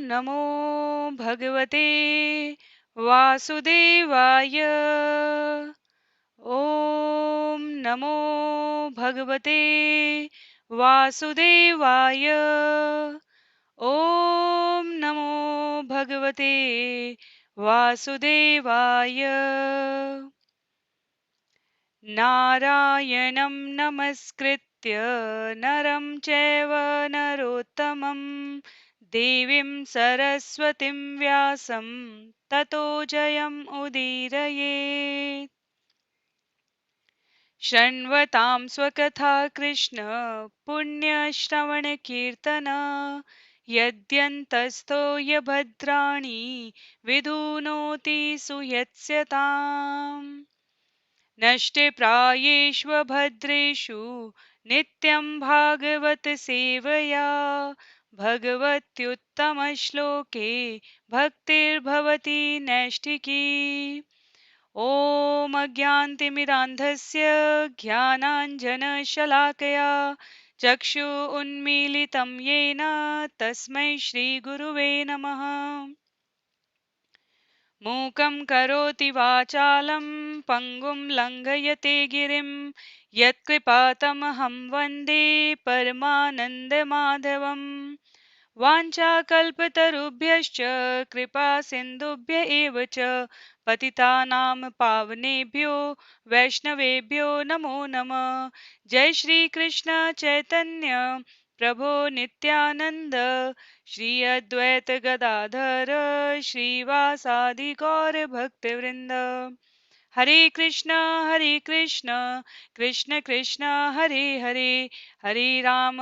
नमो भगवते वासुदेवाय। ॐ नमो भगवते वासुदेवाय। ॐ नमो भगवते वासुदेवाय। नारायणं नमस्कृत्य नरं चैव नरोत्तमं देवीं सरस्वतीं व्यासं ततो जयम् उदीरयेत्। शृण्वतां स्वकथा कृष्ण पुण्यश्रवणकीर्तन यद्यन्तस्थो यभद्राणि विधुनोति सुयत्स्यताम्। नष्टे प्रायेष्वभद्रेषु नित्यं भागवत सेवया भगवत्युत्तमश्लोके भक्तिर्भवति नैष्ठिकी। ॐ अज्ञानतिमिरान्धस्य ज्ञानाञ्जनशलाकया चक्षु उन्मीलितं येन तस्मै श्रीगुरुवे नमः। मूकं करोति वाचालं पङ्गुं लङ्घयते गिरिं यत्कृपातमहं वन्दे परमानन्दमाधवम्। वाञ्छाकल्पतरुभ्यश्च कृपा सिन्धुभ्य एव च पतितानां पावनेभ्यो वैष्णवेभ्यो नमो नमः। जय श्री कृष्ण चैतन्य प्रभो नित्यानंद श्री अद्वैत गदाधर श्रीवासादि गौर भक्तवृंद। हरे कृष्ण कृष्ण कृष्ण हरे हरे, हरे राम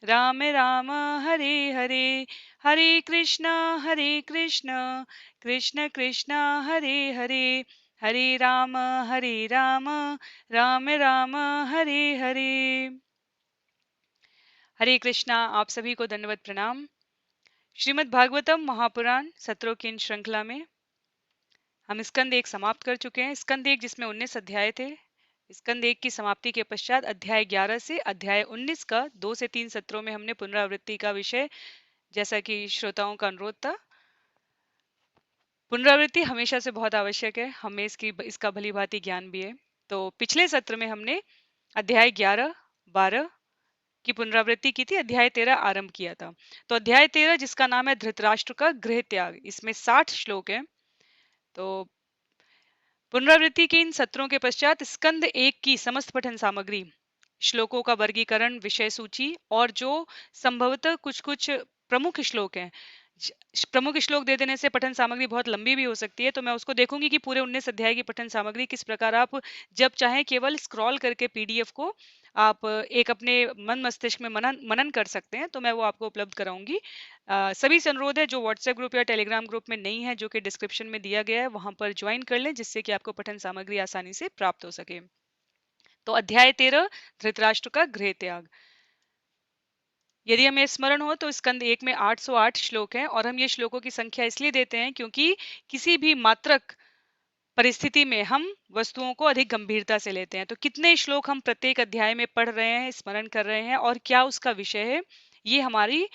राम राम हरे हरे, हरे कृष्ण कृष्ण कृष्ण हरे हरे, हरे राम राम राम हरे हरे। हरे कृष्णा। आप सभी को दंडवत प्रणाम। श्रीमद् भागवतम महापुराण सत्रों की इन श्रृंखला में हम स्कंद एक समाप्त कर चुके हैं। स्कंद एक जिसमें 19 अध्याय थे, स्कंद एक की समाप्ति के पश्चात अध्याय 11 से अध्याय 19 का 2 से 3 सत्रों में हमने पुनरावृत्ति का विषय, जैसा कि श्रोताओं का अनुरोध था। पुनरावृत्ति हमेशा से बहुत आवश्यक है, हमें इसका भली भांति ज्ञान भी है। तो पिछले सत्र में हमने अध्याय 11, 12 की पुनरावृत्ति की थी, अध्याय 13 आरंभ किया था। तो अध्याय 13 जिसका नाम है धृतराष्ट्र का गृह त्याग, इसमें 60 श्लोक हैं। तो पुनरावृत्ति के इन सत्रों के पश्चात स्कंद एक की समस्त पठन सामग्री, श्लोकों का वर्गीकरण, विषय सूची और जो संभवतः कुछ कुछ प्रमुख श्लोक हैं, प्रमुख श्लोक दे देने से पठन सामग्री बहुत लंबी भी हो सकती है। तो मैं उसको देखूंगी कि पूरे 19 अध्याय की पठन सामग्री किस प्रकार आप जब चाहें केवल स्क्रॉल करके पीडीएफ को आप एक अपने मन मस्तिष्क में मनन कर सकते हैं। तो मैं वो आपको उपलब्ध कराऊंगी। सभी से अनुरोध है जो व्हाट्सएप ग्रुप या टेलीग्राम ग्रुप में नहीं है, जो कि डिस्क्रिप्शन में दिया गया है, वहां पर ज्वाइन कर लें, जिससे कि आपको पठन सामग्री आसानी से प्राप्त हो सके। तो अध्याय 13 धृतराष्ट्र का गृह त्याग। यदि हमें स्मरण हो तो स्कंद एक में 808 श्लोक हैं और हम ये श्लोकों की संख्या इसलिए देते हैं क्योंकि किसी भी मात्रक परिस्थिति में हम वस्तुओं को अधिक गंभीरता से लेते हैं। तो कितने श्लोक हम प्रत्येक अध्याय में पढ़ रहे हैं, स्मरण कर रहे हैं और क्या उसका विषय है, ये हमारी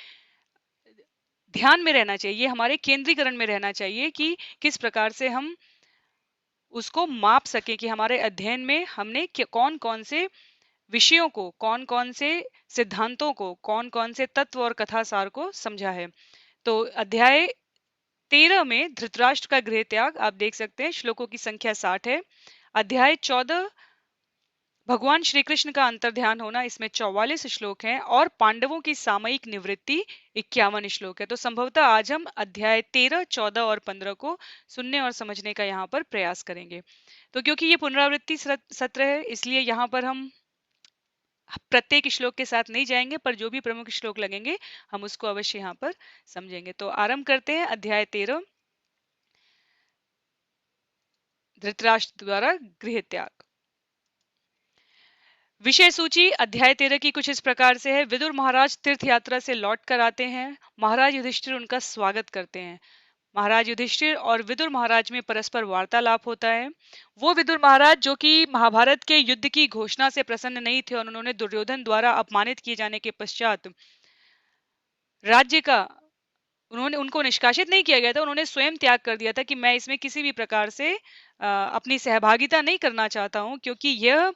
ध्यान में रहना चाहिए, ये हमारे केंद्रीकरण में रहना चाहिए कि किस प्रकार से हम उसको माप सके कि हमारे अध्ययन में हमने कौन कौन से विषयों को, कौन कौन से सिद्धांतों को, कौन कौन से तत्व और कथासार को समझा है। तो अध्याय 13 में धृतराष्ट्र का गृह त्याग आप देख सकते हैं, श्लोकों की संख्या 60 है। अध्याय 14 भगवान श्री कृष्ण का अंतर्ध्यान होना, इसमें 44 श्लोक हैं और पांडवों की सामयिक निवृत्ति 51 श्लोक है। तो संभवतः आज हम अध्याय 13, 14 और 15 को सुनने और समझने का यहाँ पर प्रयास करेंगे। तो क्योंकि ये पुनरावृत्ति सत्र है, इसलिए यहाँ पर हम प्रत्येक श्लोक के साथ नहीं जाएंगे, पर जो भी प्रमुख श्लोक लगेंगे हम उसको अवश्य यहाँ पर समझेंगे। तो आरंभ करते हैं अध्याय 13 धृतराष्ट्र द्वारा गृह त्याग। विषय सूची अध्याय 13 की कुछ इस प्रकार से है। विदुर महाराज तीर्थ यात्रा से लौट कर आते हैं। महाराज युधिष्ठिर उनका स्वागत करते हैं। महाराज युधिष्ठिर और विदुर महाराज में परस्पर वार्तालाप होता है। वो विदुर महाराज जो कि महाभारत के युद्ध की घोषणा से प्रसन्न नहीं थे और उन्होंने दुर्योधन द्वारा अपमानित किए जाने के पश्चात राज्य का उन्होंने उनको निष्कासित नहीं किया गया था, उन्होंने स्वयं त्याग कर दिया था कि मैं इसमें किसी भी प्रकार से अपनी सहभागिता नहीं करना चाहता हूँ, क्योंकि यह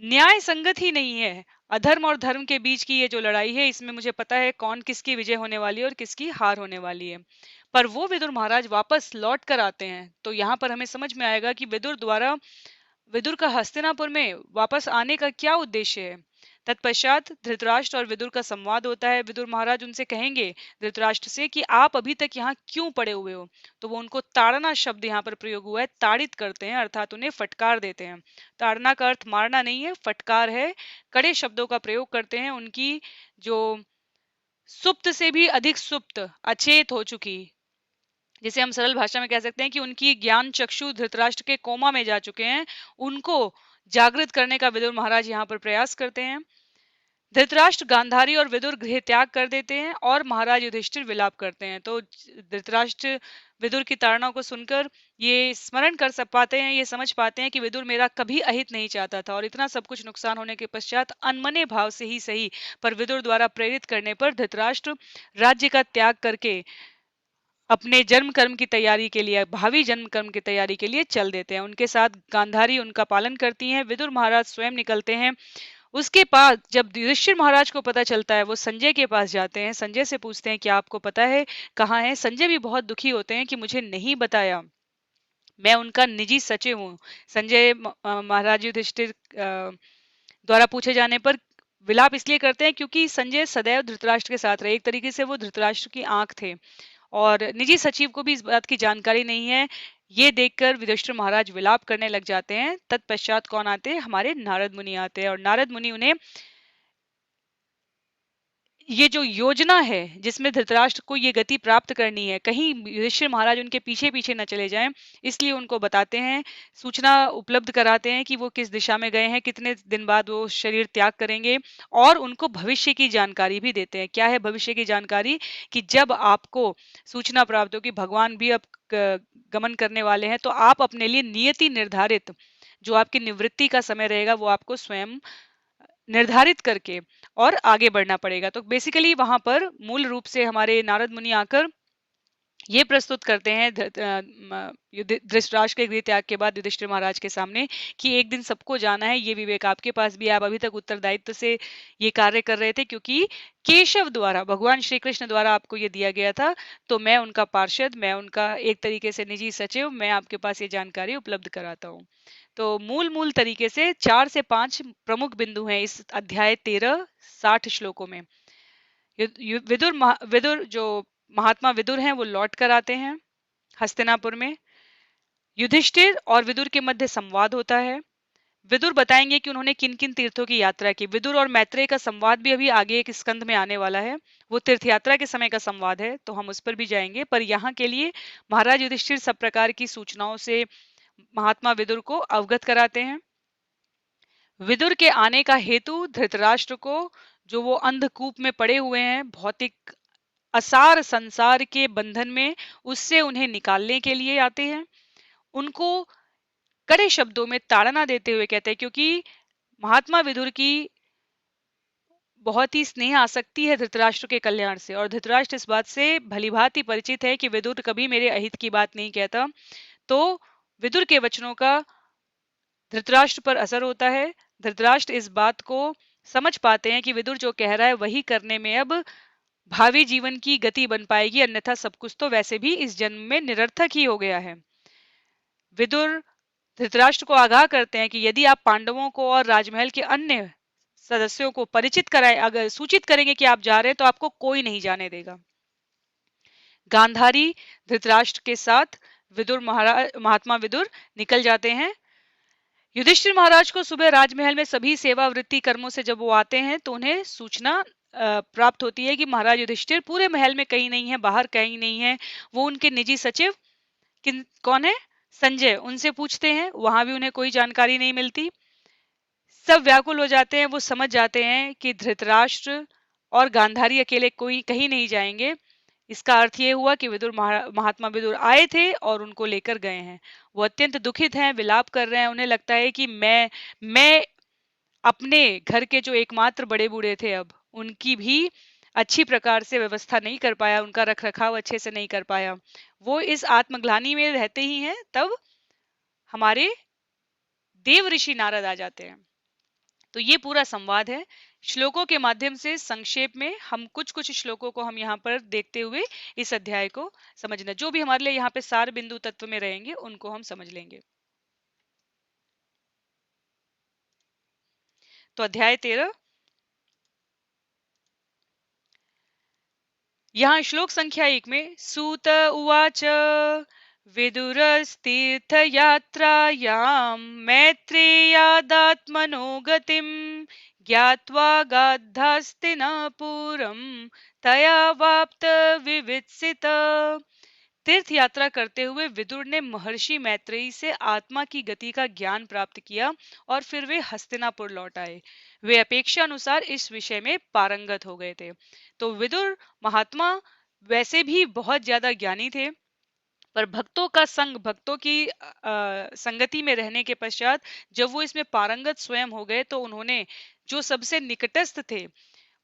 न्याय संगत ही नहीं है। अधर्म और धर्म के बीच की ये जो लड़ाई है, इसमें मुझे पता है कौन किसकी विजय होने वाली है और किसकी हार होने वाली है। पर वो विदुर महाराज वापस लौट कर आते हैं, तो यहाँ पर हमें समझ में आएगा कि विदुर का हस्तिनापुर में वापस आने का क्या उद्देश्य है। तत्पश्चात धृतराष्ट्र और विदुर का संवाद होता है। विदुर महाराज उनसे कहेंगे धृतराष्ट्र से कि आप अभी तक यहाँ क्यों पड़े हुए हो। तो वो उनको ताड़ना शब्द यहाँ पर प्रयोग हुआ है, ताड़ित करते हैं, अर्थात उन्हें फटकार देते हैं। ताड़ना का अर्थ मारना नहीं है, फटकार है। कड़े शब्दों का प्रयोग करते हैं। उनकी जो सुप्त से भी अधिक सुप्त, अचेत हो चुकी, जिसे हम सरल भाषा में कह सकते हैं कि उनकी ज्ञान चक्षु धृतराष्ट्र के कोमा में जा चुके हैं, उनको जागृत करने का विदुर महाराज यहाँ पर प्रयास करते हैं। धृतराष्ट्र, गांधारी और विदुर गृह त्याग कर देते हैं और महाराज युधिष्ठिर विलाप करते हैं। तो धृतराष्ट्र विदुर की ताड़ना को सुनकर ये स्मरण कर सब पाते हैं, ये समझ पाते हैं कि विदुर मेरा कभी अहित नहीं चाहता था, और इतना सब कुछ नुकसान होने के पश्चात अनमने भाव से ही सही, पर विदुर द्वारा प्रेरित करने पर धृतराष्ट्र राज्य का त्याग करके अपने जन्म कर्म की तैयारी के लिए, भावी जन्म कर्म की तैयारी के लिए चल देते हैं। उनके साथ गांधारी उनका पालन करती हैं। विदुर महाराज स्वयं निकलते हैं। उसके बाद जब युधिष्ठिर महाराज को पता चलता है, वो संजय के पास जाते हैं। संजय से पूछते हैं कि आपको पता है कहाँ है। संजय भी बहुत दुखी होते हैं कि मुझे नहीं बताया, मैं उनका निजी सचिव हूँ। संजय महाराज युधिष्ठिर द्वारा पूछे जाने पर विलाप इसलिए करते हैं क्योंकि संजय सदैव धृतराष्ट्र के साथ रहे। एक तरीके से वो धृतराष्ट्र की आंख थे, और निजी सचिव को भी इस बात की जानकारी नहीं है। ये देखकर युधिष्ठिर महाराज विलाप करने लग जाते हैं। तत्पश्चात कौन आते हैं? हमारे नारद मुनि आते हैं, और नारद मुनि उन्हें ये जो योजना है जिसमें धृतराष्ट्र को ये गति प्राप्त करनी है, कहीं युधिष्ठिर महाराज उनके पीछे पीछे न चले जाएं, इसलिए उनको बताते हैं, सूचना उपलब्ध कराते हैं कि वो किस दिशा में गए हैं, कितने दिन बाद वो शरीर त्याग करेंगे, और उनको भविष्य की जानकारी भी देते हैं। क्या है भविष्य की जानकारी? कि जब आपको सूचना प्राप्त हो कि भगवान भी अब गमन करने वाले हैं, तो आप अपने लिए नियति निर्धारित, जो आपकी निवृत्ति का समय रहेगा, वो आपको स्वयं निर्धारित करके और आगे बढ़ना पड़ेगा। तो बेसिकली वहां पर मूल रूप से हमारे नारद मुनि आकर ये प्रस्तुत करते हैं धृतराष्ट्र के गृह त्याग के बाद युधिष्ठिर महाराज के सामने कि एक दिन सबको जाना है, ये विवेक आपके पास भी है, आप अभी तक उत्तरदायित्व से ये कार्य कर रहे थे क्योंकि केशव द्वारा, भगवान श्री कृष्ण द्वारा आपको ये दिया गया था, तो मैं उनका पार्षद, मैं उनका एक तरीके से निजी सचिव, मैं आपके पास ये जानकारी उपलब्ध कराता हूँ। तो मूल तरीके से 4 से 5 प्रमुख बिंदु हैं इस अध्याय 13 60 श्लोकों में। विदुर जो महात्मा विदुर हैं वो लौट कर आते हैं हस्तिनापुर में। युधिष्ठिर और विदुर के मध्य संवाद होता है। विदुर बताएंगे कि उन्होंने किन किन तीर्थों की यात्रा की। विदुर और मैत्रेय का संवाद भी अभी आगे एक स्कंद में आने वाला है, वो तीर्थ यात्रा के समय का संवाद है, तो हम उस पर भी जाएंगे। पर यहाँ के लिए महाराज युधिष्ठिर सब प्रकार की सूचनाओं से महात्मा विदुर को अवगत कराते हैं। विदुर के आने का हेतु धृतराष्ट्र को, जो वो अंधकूप में पड़े हुए हैं, भौतिक असार संसार के बंधन में, उससे उन्हें निकालने के लिए आते हैं। उनको कड़े शब्दों में ताड़ना देते हुए कहते हैं, क्योंकि महात्मा विदुर की बहुत ही स्नेह आसक्ति है धृतराष्ट्र के कल्याण से, और धृतराष्ट्र इस बात से भलीभांति परिचित है कि विदुर कभी मेरे अहित की बात नहीं कहता। तो विदुर के वचनों का धृतराष्ट्र पर असर होता है। धृतराष्ट्र इस बात को समझ पाते हैं कि विदुर जो कह रहा है वही करने में अब भावी जीवन की गति बन पाएगी, अन्यथा सब कुछ तो वैसे भी इस जन्म में निरर्थक ही हो गया है। विदुर धृतराष्ट्र को आगाह करते हैं कि यदि आप पांडवों को और राजमहल के अन्य सदस्यों को परिचित कराए, अगर सूचित करेंगे कि आप जा रहे हैं, तो आपको कोई नहीं जाने देगा। गांधारी धृतराष्ट्र के साथ महात्मा विदुर निकल जाते हैं। युधिष्ठिर महाराज को सुबह राजमहल में सभी सेवा वृत्ति कर्मों से जब वो आते हैं, तो उन्हें सूचना प्राप्त होती है कि महाराज युधिष्ठिर पूरे महल में कहीं नहीं है, बाहर कहीं नहीं है। वो उनके निजी सचिव कौन है? संजय, उनसे पूछते हैं, वहां भी उन्हें कोई जानकारी नहीं मिलती। सब व्याकुल हो जाते हैं, वो समझ जाते हैं कि धृतराष्ट्र और गांधारी अकेले कोई कहीं नहीं जाएंगे। इसका अर्थ ये हुआ कि महात्मा विदुर आए थे और उनको लेकर गए हैं। वो अत्यंत दुखित हैं, विलाप कर रहे हैं। उन्हें लगता है कि मैं अपने घर के जो एकमात्र बड़े बूढ़े थे, अब उनकी भी अच्छी प्रकार से व्यवस्था नहीं कर पाया, उनका रख-रखाव अच्छे से नहीं कर पाया, वो इस आत्मग्लानि में रहते ही हैं, तब हमारे देव ऋषि नारद आ जाते हैं। तो ये पूरा संवाद है। श्लोकों के माध्यम से संक्षेप में हम कुछ-कुछ श्लोकों को हम यहाँ पर देखते हुए इस अध्याय को समझना, जो भी हमारे लिए यहाँ पे सार बिंदु तत्व में रहेंगे, उनको हम समझ लेंगे। तो अध्याय 13, यहाँ श्लोक संख्या 1 में सूत उवाच विदुरस्तीर्थयात्रायां मैत्रेयादात्मनो गतिं ज्ञात्वा गाद्धास्तिनापुरं तया वाप्त विवित्सित। तीर्थ यात्रा करते हुए विदुर ने महर्षि मैत्रेयी से आत्मा की गति का ज्ञान प्राप्त किया और फिर वे हस्तिनापुर लौट आए। वे अपेक्षा अनुसार इस विषय में पारंगत हो गए थे। तो विदुर महात्मा वैसे भी बहुत ज्यादा ज्ञानी थे, पर भक्तों का संग, भक्तों की संगति में रहने के पश्चात जब वो इसमें पारंगत स्वयं हो गए, तो उन्होंने जो सबसे निकटस्थ थे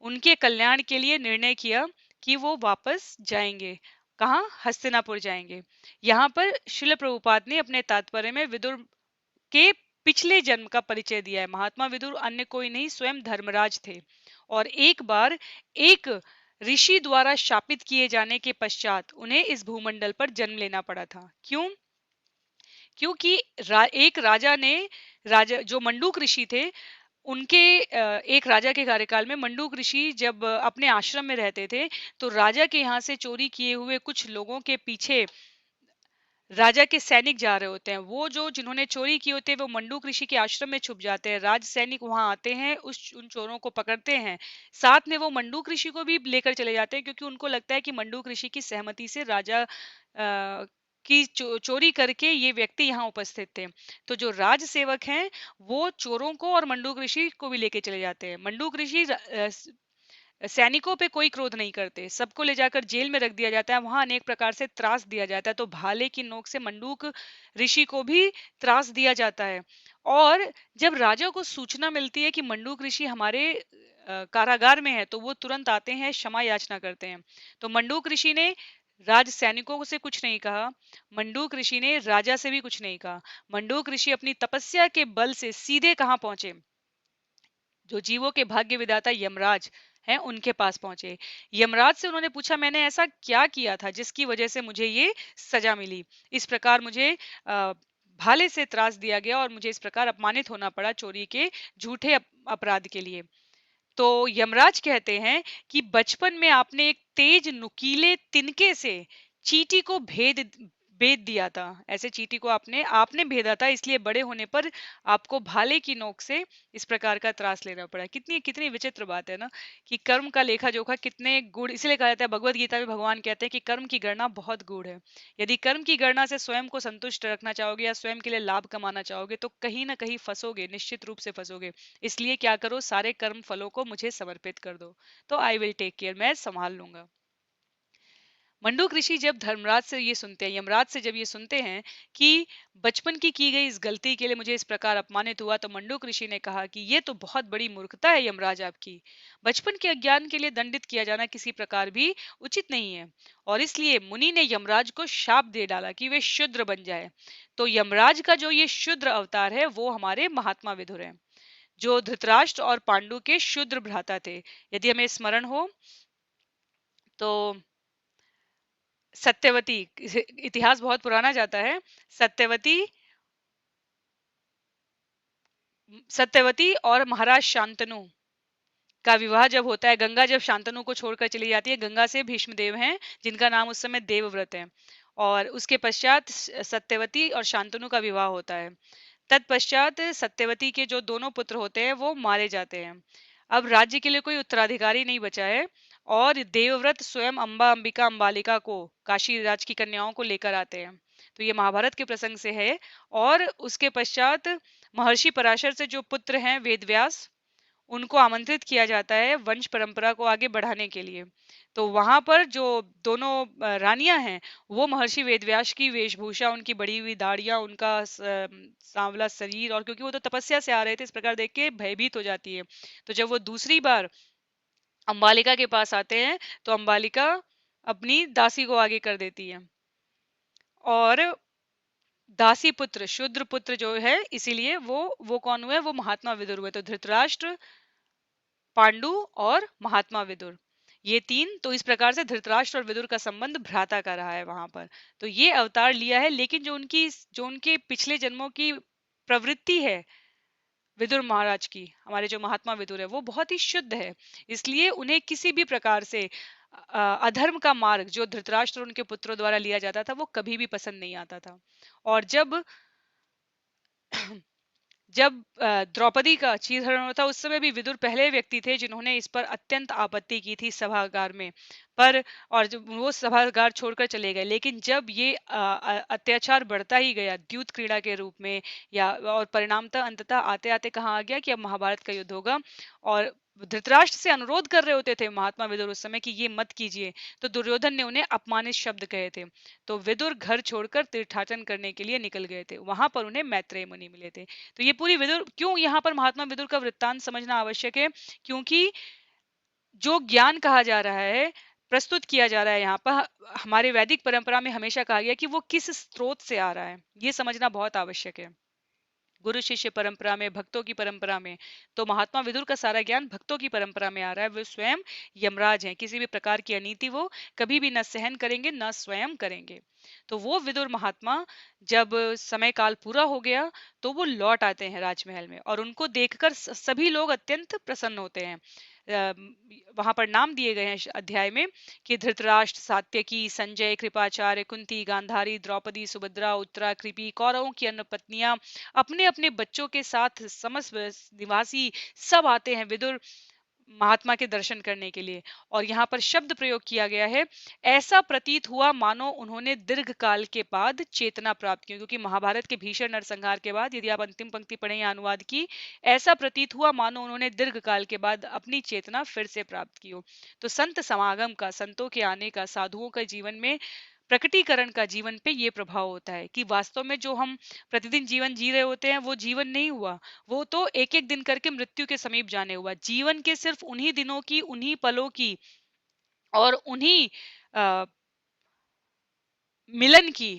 उनके कल्याण के लिए निर्णय किया कि वो वापस जाएंगे। कहाँ? हस्तिनापुर जाएंगे। यहाँ पर श्रील प्रभुपाद ने अपने तात्पर्य में विदुर के पिछले जन्म का परिचय दिया है। महात्मा विदुर अन्य कोई नहीं, स्वयं धर्मराज थे, और एक बार एक ऋषि द्वारा शापित किए जाने के पश्चात उन्हें इस भूमंडल पर जन्म लेना पड़ा था। क्यों? क्योंकि एक राजा ने, राजा जो मंडूक ऋषि थे, उनके एक राजा के कार्यकाल में मंडूक ऋषि जब अपने आश्रम में रहते थे, तो राजा के यहाँ से चोरी किए हुए कुछ लोगों के पीछे राजा के सैनिक जा रहे होते हैं। वो जो जिन्होंने चोरी की होती है, वो मंडूक ऋषि के आश्रम में छुप जाते हैं। राज सैनिक वहां आते हैं, उन चोरों को पकड़ते हैं। साथ में वो मंडूक ऋषि को भी लेकर चले जाते हैं, क्योंकि उनको लगता है कि मंडूक ऋषि की सहमति से राजा की चोरी करके ये व्यक्ति यहाँ उपस्थित थे। तो जो राज सेवक हैं, वो चोरों को और मंडूक ऋषि को भी लेके चले जाते हैं। मंडूक ऋषि सैनिकों पे कोई क्रोध नहीं करते, सबको ले जाकर जेल में रख दिया जाता है, वहां अनेक प्रकार से त्रास दिया जाता है। तो भाले की नोक से मंडूक ऋषि को भी त्रास दिया जाता है। और जब राजा को सूचना मिलती है कि मंडूक ऋषि हमारे कारागार में है, तो वो तुरंत आते हैं, क्षमा याचना करते हैं। तो मंडूक ऋषि ने राज सैनिकों से कुछ नहीं कहा, मंडूक ऋषि ने राजा से भी कुछ नहीं कहा। मंडूक ऋषि अपनी तपस्या के बल से सीधे कहाँ पहुंचे? जो जीवों के भाग्य विधाता यमराज हैं, उनके पास पहुंचे। यमराज से उन्होंने पूछा, मैंने ऐसा क्या किया था जिसकी वजह से मुझे ये सजा मिली? इस प्रकार मुझे भाले से त्रास दिया गया और मुझे इस प्रकार अपमानित होना पड़ा चोरी के झूठे अपराध के लिए। तो यमराज कहते हैं कि बचपन में आपने एक तेज नुकीले तिनके से चींटी को भेद दिया था। ऐसे चींटी को आपने आपने भेदा था, इसलिए बड़े होने पर आपको भाले की नोक से इस प्रकार का त्रास लेना पड़ा। कितनी कितनी विचित्र बात है ना, कि कर्म का लेखा जोखा कितने गूढ़, इसलिए कहा जाता है, भगवत गीता में भगवान कहते हैं कि कर्म की गणना बहुत गूढ़ है। यदि कर्म की गणना से स्वयं को संतुष्ट रखना चाहोगे या स्वयं के लिए लाभ कमाना चाहोगे, तो कहीं ना कहीं फंसोगे, निश्चित रूप से फंसोगे। इसलिए क्या करो, सारे कर्म फलों को मुझे समर्पित कर दो, तो आई विल टेक केयर, मैं संभाल लूंगा। मंडूक ऋषि जब धर्मराज से ये सुनते हैं, यमराज से जब ये सुनते हैं कि बचपन की गई इस गलती के लिए मुझे इस प्रकार अपमानित हुआ, तो मंडूक ऋषि ने कहा कि ये तो बहुत बड़ी मूर्खता है यमराज आपकी। बचपन के अज्ञान के लिए दंडित किया जाना किसी प्रकार भी उचित नहीं है, और इसलिए मुनि ने यमराज को शाप दे डाला कि वे शूद्र बन जाए। तो यमराज का जो ये शूद्र अवतार है, वो हमारे महात्मा विदुर हैं, जो धृतराष्ट्र और पांडु के शूद्र भ्राता थे। यदि हमें स्मरण हो तो सत्यवती, इतिहास बहुत पुराना जाता है। सत्यवती सत्यवती और महाराज शांतनु का विवाह जब होता है, गंगा जब शांतनु को छोड़कर चली जाती है, गंगा से भीष्मदेव हैं, जिनका नाम उस समय देवव्रत है, और उसके पश्चात सत्यवती और शांतनु का विवाह होता है। तत्पश्चात सत्यवती के जो दोनों पुत्र होते हैं, वो मारे जाते हैं। अब राज्य के लिए कोई उत्तराधिकारी नहीं बचा है, और देवव्रत स्वयं अंबा अंबिका अंबालिका को, काशी राज की कन्याओं को लेकर आते हैं। तो ये महाभारत के प्रसंग से है। और उसके पश्चात महर्षि पराशर से जो पुत्र हैं वेदव्यास, उनको आमंत्रित किया जाता है वंश परंपरा को आगे बढ़ाने के लिए। तो वहां पर जो दोनों रानियां हैं, वो महर्षि वेदव्यास की वेशभूषा, उनकी बड़ी हुई दाढ़ियां, उनका सांवला शरीर, और क्योंकि वो तो तपस्या से आ रहे थे, इस प्रकार देख के भयभीत हो जाती है। तो जब वो दूसरी बार अंबालिका के पास आते हैं तो अंबालिका अपनी दासी को आगे कर देती है, और दासी पुत्र शूद्र पुत्र जो है, इसीलिए वो कौन हुए? वो महात्मा विदुर हुए। तो धृतराष्ट्र, पांडु और महात्मा विदुर, ये तीन। तो इस प्रकार से धृतराष्ट्र और विदुर का संबंध भ्राता का रहा है वहां पर। तो ये अवतार लिया है, लेकिन जो उनके पिछले जन्मों की प्रवृत्ति है विदुर महाराज की, हमारे जो महात्मा विदुर है, वो बहुत ही शुद्ध है। इसलिए उन्हें किसी भी प्रकार से अधर्म का मार्ग जो धृतराष्ट्र और उनके पुत्रों द्वारा लिया जाता था, वो कभी भी पसंद नहीं आता था। और जब जब द्रौपदी का चीरहरण हुआ था, उस समय भी विदुर पहले व्यक्ति थे जिन्होंने इस पर अत्यंत आपत्ति की थी सभागार में। पर और जब वो सभागार छोड़कर चले गए, लेकिन जब ये अत्याचार बढ़ता ही गया द्यूत क्रीड़ा के रूप में, या और परिणामतः अंततः आते आते कहाँ आ गया कि अब महाभारत का युद्ध होगा, और धृतराष्ट्र से अनुरोध कर रहे होते थे महात्मा विदुर उस समय कि ये मत कीजिए, तो दुर्योधन ने उन्हें अपमानित शब्द कहे थे। तो विदुर घर छोड़कर तीर्थाटन करने के लिए निकल गए थे, वहां पर उन्हें मैत्रेय मुनि मिले थे। तो ये पूरी विदुर, क्यों यहाँ पर महात्मा विदुर का वृत्तांत समझना आवश्यक है? क्योंकि जो ज्ञान कहा जा रहा है, प्रस्तुत किया जा रहा है यहाँ पर, हमारे वैदिक परंपरा में हमेशा कहा गया कि वो किस स्रोत से आ रहा है, ये समझना बहुत आवश्यक है। गुरु शिष्य परंपरा में, भक्तों की परंपरा में, तो महात्मा विदुर का सारा ज्ञान भक्तों की परंपरा में आ रहा है। वो स्वयं यमराज हैं, किसी भी प्रकार की अनीति वो कभी भी न सहन करेंगे, न स्वयं करेंगे। तो वो विदुर महात्मा, जब समय काल पूरा हो गया, तो वो लौट आते हैं राजमहल में, और उनको देखकर सभी लोग अत्यंत प्रसन्न होते हैं। वहां पर नाम दिए गए हैं अध्याय में कि धृतराष्ट्र, सात्यकी, संजय, कृपाचार्य, कुंती, गांधारी, द्रौपदी, सुभद्रा, उत्तरा, कृपि, कौरवों की अन्य पत्नियां अपने अपने बच्चों के साथ, समस्त निवासी सब आते हैं विदुर महात्मा के दर्शन करने के लिए। और यहाँ पर शब्द प्रयोग किया गया है, ऐसा प्रतीत हुआ मानो उन्होंने दीर्घ काल के बाद चेतना प्राप्त की। क्योंकि महाभारत के भीषण नरसंहार के बाद, यदि आप अंतिम पंक्ति पढ़ें या अनुवाद की, ऐसा प्रतीत हुआ मानो उन्होंने दीर्घ काल के बाद अपनी चेतना फिर से प्राप्त की हो। तो संत समागम का, संतों के आने का, साधुओं के जीवन में प्रकटीकरण का जीवन पे ये प्रभाव होता है कि वास्तव में जो हम प्रतिदिन जीवन जी रहे होते हैं, वो जीवन नहीं हुआ, वो तो एक एक दिन करके मृत्यु के समीप जाने हुआ। जीवन के सिर्फ उन्हीं दिनों की, उन्हीं पलों की, और उन्हीं मिलन की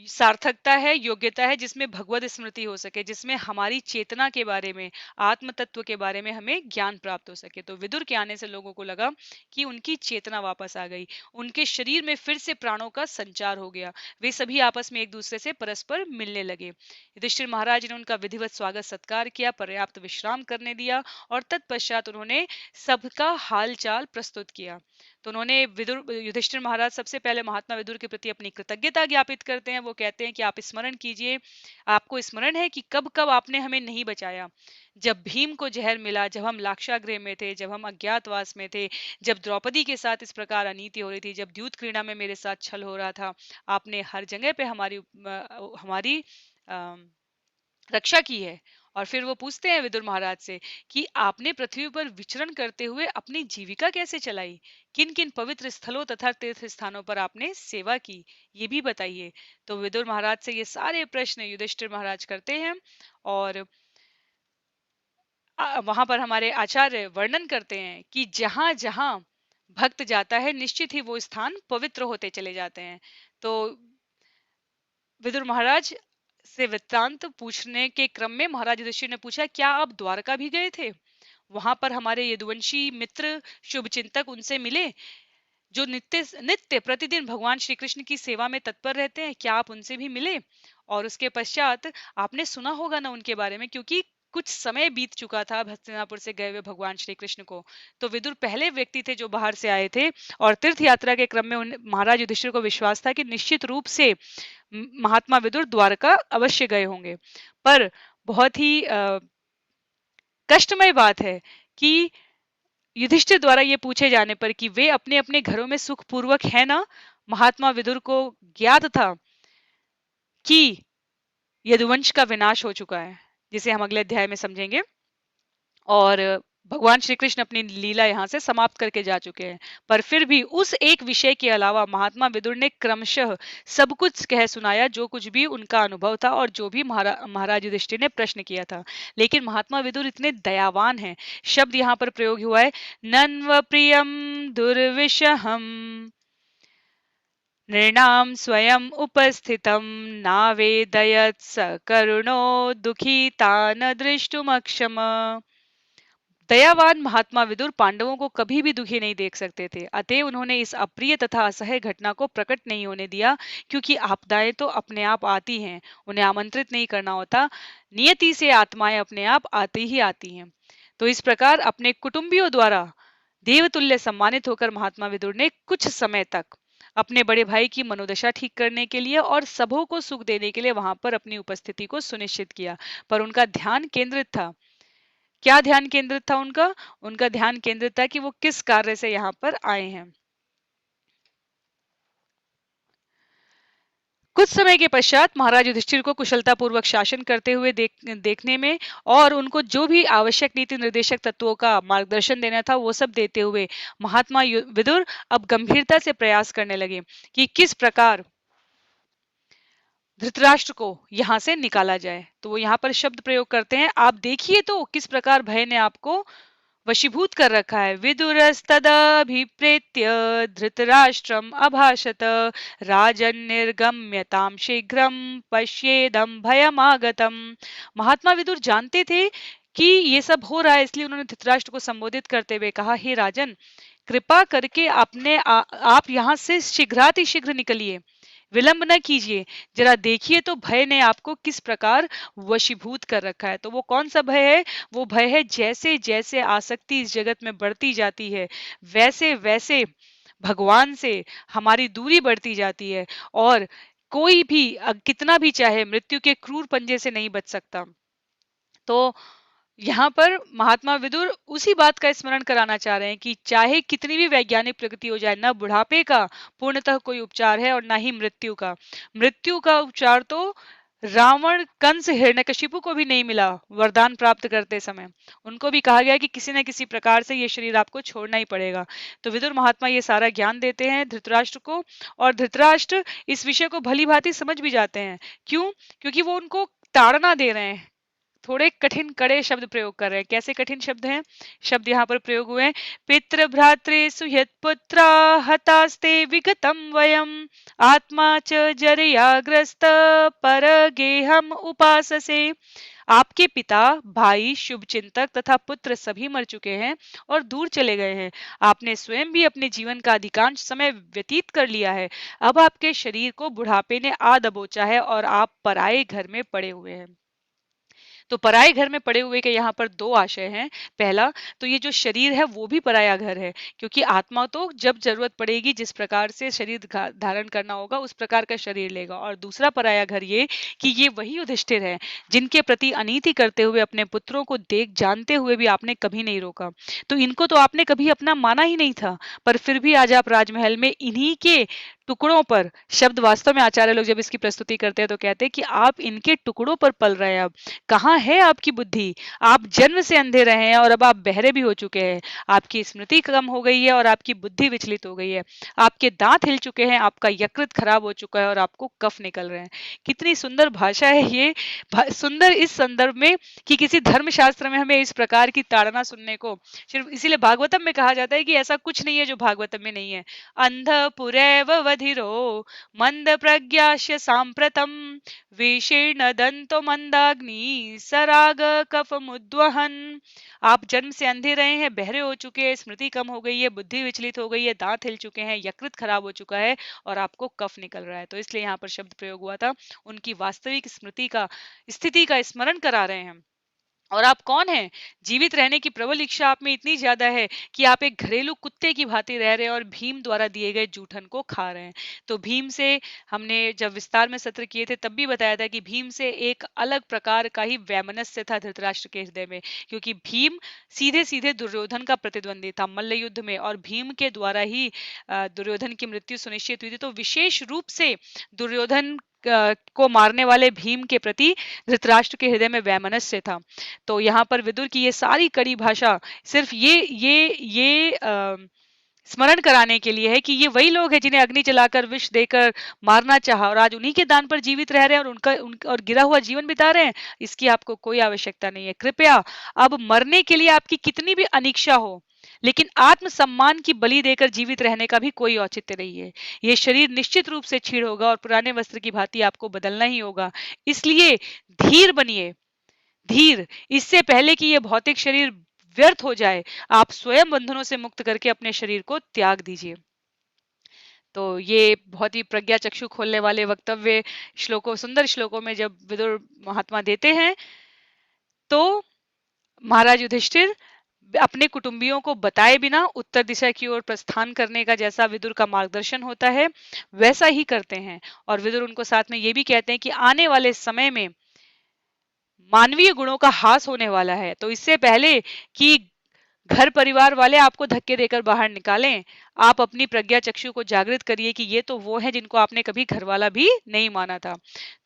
सार्थकता है, योग्यता है, जिसमें भगवत स्मृति हो सके, जिसमें हमारी चेतना के बारे में, आत्म तत्व के बारे में हमें ज्ञान प्राप्त हो सके। तो विदुर के आने से लोगों को लगा कि उनकी चेतना वापस आ गई, उनके शरीर में फिर से प्राणों का संचार हो गया, वे सभी आपस में एक दूसरे से परस्पर मिलने लगे। युधिष्ठिर महाराज ने उनका विधिवत स्वागत सत्कार किया, पर्याप्त विश्राम करने दिया, और तत्पश्चात उन्होंने सबका हालचाल प्रस्तुत किया। तो उन्होंने विदुर युधिष्ठिर महाराज सबसे पहले महात्मा विदुर के प्रति अपनी कृतज्ञता ज्ञापित करते हैं। वो कहते हैं कि आप स्मरण कीजिए, आपको स्मरण है कि कब कब आपने हमें नहीं बचाया। जब भीम को जहर मिला, जब हम लाक्षागृह में थे, जब हम अज्ञातवास में थे, जब द्रौपदी के साथ इस प्रकार अनीति हो रही थी, जब द्यूत क्रीड़ा में मेरे साथ छल हो रहा था, आपने हर जगह पे हमारी रक्षा की है। और फिर वो पूछते हैं विदुर महाराज से कि आपने पृथ्वी पर विचरण करते हुए अपनी जीविका कैसे चलाई, किन किन पवित्र स्थलों तथा तीर्थ स्थानों पर आपने सेवा की, ये भी बताइए। तो विदुर महाराज से ये सारे प्रश्न युधिष्ठिर महाराज करते हैं, और वहां पर हमारे आचार्य वर्णन करते हैं कि जहां जहां भक्त जाता है, निश्चित ही वो स्थान पवित्र होते चले जाते हैं। तो विदुर महाराज से वृत्तांत पूछने के क्रम में महाराज युधिष्ठिर ने पूछा, क्या आप द्वारका भी गए थे? वहां पर हमारे यदुवंशी मित्र, शुभचिंतक उनसे मिले, जो नित्य नित्य प्रतिदिन भगवान श्री कृष्ण की सेवा में तत्पर रहते हैं, क्या आप उनसे भी मिले? और उसके पश्चात आपने सुना होगा ना उनके बारे में, क्योंकि कुछ समय बीत चुका था हस्तिनापुर से गए हुए भगवान श्री कृष्ण को। तो विदुर पहले व्यक्ति थे जो बाहर से आए थे, और तीर्थ यात्रा के क्रम में महाराज युधिष्ठिर को विश्वास था कि निश्चित रूप से महात्मा विदुर द्वारका अवश्य गए होंगे। पर बहुत ही कष्टमय बात है कि युधिष्ठिर द्वारा ये पूछे जाने पर कि वे अपने अपने घरों में सुखपूर्वक है ना, महात्मा विदुर को ज्ञात था कि यदुवंश का विनाश हो चुका है, जिसे हम अगले अध्याय में समझेंगे। और भगवान श्री कृष्ण अपनी लीला यहाँ से समाप्त करके जा चुके हैं, पर फिर भी उस एक विषय के अलावा महात्मा विदुर ने क्रमशः सब कुछ कह सुनाया, जो कुछ भी उनका अनुभव था और जो भी महाराज युधिष्ठिर ने प्रश्न किया था। लेकिन महात्मा विदुर इतने दयावान हैं, शब्द यहाँ पर प्रयोग हुआ है नन्व प्रियम दुर्विषहम नृणाम स्वयं उपस्थितम नावेदयत् स करुणो दुखिता न दृष्टुमक्षम। दयावान महात्मा विदुर पांडवों को कभी भी दुखी नहीं देख सकते थे, अतः उन्होंने इस अप्रिय तथा असह्य घटना को प्रकट नहीं होने दिया, क्योंकि आपदाएं तो अपने आप आती हैं, उन्हें आमंत्रित नहीं करना होता। नियति से आत्माएं अपने आप आती ही आती हैं। तो इस प्रकार अपने कुटुंबियों द्वारा देवतुल्य सम्मानित होकर महात्मा विदुर ने कुछ समय तक अपने बड़े भाई की मनोदशा ठीक करने के लिए और सबों को सुख देने के लिए वहां पर अपनी उपस्थिति को सुनिश्चित किया। पर उनका ध्यान केंद्रित था, क्या ध्यान केंद्रित था उनका? उनका ध्यान केंद्रित था कि वो किस कार्य से यहाँ पर आए हैं। कुछ समय के पश्चात महाराज युधिष्ठिर को कुशलतापूर्वक शासन करते हुए देखने में और उनको जो भी आवश्यक नीति निर्देशक तत्वों का मार्गदर्शन देना था वो सब देते हुए महात्मा विदुर अब गंभीरता से प्रयास करने लगे कि किस प्रकार धृतराष्ट्र को यहाँ से निकाला जाए। तो वो यहाँ पर शब्द प्रयोग करते हैं, आप देखिए तो किस प्रकार भय ने आपको वशीभूत कर रखा है। विदुरस्तदभिप्रेत्य धृतराष्ट्रम अभाषत राजन निर्गम्यताम शीघ्रम पश्येदम भयमागतम। महात्मा विदुर जानते थे कि ये सब हो रहा है, इसलिए उन्होंने धृतराष्ट्र को संबोधित करते हुए कहा, हे राजन, कृपा करके आप यहाँ से शीघ्राति शीघ्र निकलिए, विलंब न कीजिए। जरा देखिए तो भय ने आपको किस प्रकार वशीभूत कर रखा है। तो वो कौन सा भय है? वो भय है जैसे जैसे आसक्ति इस जगत में बढ़ती जाती है, वैसे वैसे भगवान से हमारी दूरी बढ़ती जाती है और कोई भी कितना भी चाहे मृत्यु के क्रूर पंजे से नहीं बच सकता। तो यहाँ पर महात्मा विदुर उसी बात का स्मरण कराना चाह रहे हैं कि चाहे कितनी भी वैज्ञानिक प्रगति हो जाए, न बुढ़ापे का पूर्णतः कोई उपचार है और ना ही मृत्यु का। मृत्यु का उपचार तो रावण, कंस, हिरण्यकशिपु को भी नहीं मिला वरदान प्राप्त करते समय। उनको भी कहा गया कि किसी न किसी प्रकार से ये शरीर आपको छोड़ना ही पड़ेगा। तो विदुर महात्मा ये सारा ज्ञान देते हैं धृतराष्ट्र को, और धृतराष्ट्र इस विषय को भली भांति समझ भी जाते हैं। क्यों? क्योंकि वो उनको ताड़ना दे रहे हैं, थोड़े कठिन कड़े शब्द प्रयोग कर रहे हैं। कैसे कठिन शब्द हैं? शब्द यहाँ पर प्रयोग हुए हैं, पितृ भ्रातृ सुहृत पुत्रा हतास्ते विगतम वयम आत्मा च जरयाग्रस्त पर गेहम उपाससे। आपके पिता, भाई, शुभचिंतक तथा पुत्र सभी मर चुके हैं और दूर चले गए हैं। आपने स्वयं भी अपने जीवन का अधिकांश समय व्यतीत कर लिया है। अब आपके शरीर को बुढ़ापे ने आ दबोचा है और आप पराये घर में पड़े हुए हैं। तो पराये घर में पड़े हुए के यहाँ पर दो आशय हैं। पहला तो ये जो शरीर है वो भी पराया घर है, क्योंकि आत्मा तो जब जरूरत पड़ेगी, जिस प्रकार से शरीर धारण करना होगा उस प्रकार का शरीर लेगा। और दूसरा पराया घर ये कि ये वही युधिष्ठिर है जिनके प्रति अनीति करते हुए अपने पुत्रों को देख जानते हुए भी आपने कभी नहीं रोका। तो इनको तो आपने कभी अपना माना ही नहीं था, पर फिर भी आज आप राजमहल में इन्हीं के टुकड़ों पर, शब्द वास्तव में आचार्य लोग जब इसकी प्रस्तुति करते हैं तो कहते हैं कि आप इनके टुकड़ों पर पल रहे हैं। अब कहाँ है आपकी बुद्धि? आप जन्म से अंधे रहे हैं और अब आप बहरे भी हो चुके हैं। आपकी स्मृति कम हो गई है और आपकी बुद्धि विचलित हो गई है। आपके दांत हिल चुके हैं, आपका यकृत खराब हो चुका है और आपको कफ निकल रहे हैं। कितनी सुंदर भाषा है ये, सुंदर इस संदर्भ में कि किसी धर्मशास्त्र में हमें इस प्रकार की ताड़ना सुनने को, सिर्फ इसीलिए भागवतम में कहा जाता है कि ऐसा कुछ नहीं है जो भागवतम में नहीं है। अंध पुरैव वधिरो मंद प्रज्ञास्य सांप्रतम विशीर्ण दंतो मंदाग्नि सराग कफ मुद्वहन। आप जन्म से अंधे रहे हैं, बहरे हो चुके हैं, स्मृति कम हो गई है, बुद्धि विचलित हो गई है, दांत हिल चुके हैं, यकृत खराब हो चुका है और आपको कफ निकल रहा है। तो इसलिए यहाँ पर शब्द प्रयोग हुआ था, उनकी वास्तविक स्मृति का, स्थिति का स्मरण करा रहे हैं। और आप कौन हैं? जीवित रहने की प्रबल इच्छा आप में इतनी ज्यादा है कि आप एक घरेलू कुत्ते की भांति रह रहे हैं और भीम द्वारा दिए गए जूठन को खा रहे हैं। तो भीम से हमने जब विस्तार में सत्र किए थे तब भी बताया था कि भीम से एक अलग प्रकार का ही वैमनस्य था धृतराष्ट्र के हृदय में, क्योंकि भीम सीधे सीधे दुर्योधन का प्रतिद्वंदी था मल्ल युद्ध में, और भीम के द्वारा ही दुर्योधन की मृत्यु सुनिश्चित हुई थी। तो विशेष रूप से दुर्योधन को मारने वाले भीम के प्रति धृतराष्ट्र के हृदय में वैमनस्य था। तो यहाँ पर विदुर की ये सारी कड़ी भाषा सिर्फ ये स्मरण कराने के लिए है कि ये वही लोग हैं जिन्हें अग्नि जलाकर विष देकर मारना चाहा और आज उन्हीं के दान पर जीवित रह रहे हैं और उनका और गिरा हुआ जीवन बिता रहे हैं। इसकी आपको कोई आवश्यकता नहीं है। कृपया अब मरने के लिए आपकी कितनी भी अनिच्छा हो, लेकिन आत्मसम्मान की बलि देकर जीवित रहने का भी कोई औचित्य नहीं है। ये शरीर निश्चित रूप से छीड़ होगा और पुराने वस्त्र की भांति आपको बदलना ही होगा। इसलिए धीर बनिए, धीर, इससे पहले कि यह भौतिक शरीर व्यर्थ हो जाए, आप स्वयं बंधनों से मुक्त करके अपने शरीर को त्याग दीजिए। तो ये बहुत ही प्रज्ञा चक्षु खोलने वाले वक्तव्य श्लोकों, सुंदर श्लोकों में जब विदुर महात्मा देते हैं, तो महाराज युधिष्ठिर अपने कुटुंबियों को बताए बिना उत्तर दिशा की ओर प्रस्थान करने का जैसा विदुर का मार्गदर्शन होता है, वैसा ही करते हैं। और विदुर उनको साथ में ये भी कहते हैं कि आने वाले समय में मानवीय गुणों का हास होने वाला है, तो इससे पहले कि घर परिवार वाले आपको धक्के देकर बाहर निकालें, आप अपनी प्रज्ञा चक्षु को जागृत करिए कि ये तो वो है जिनको आपने कभी घरवाला भी नहीं माना था।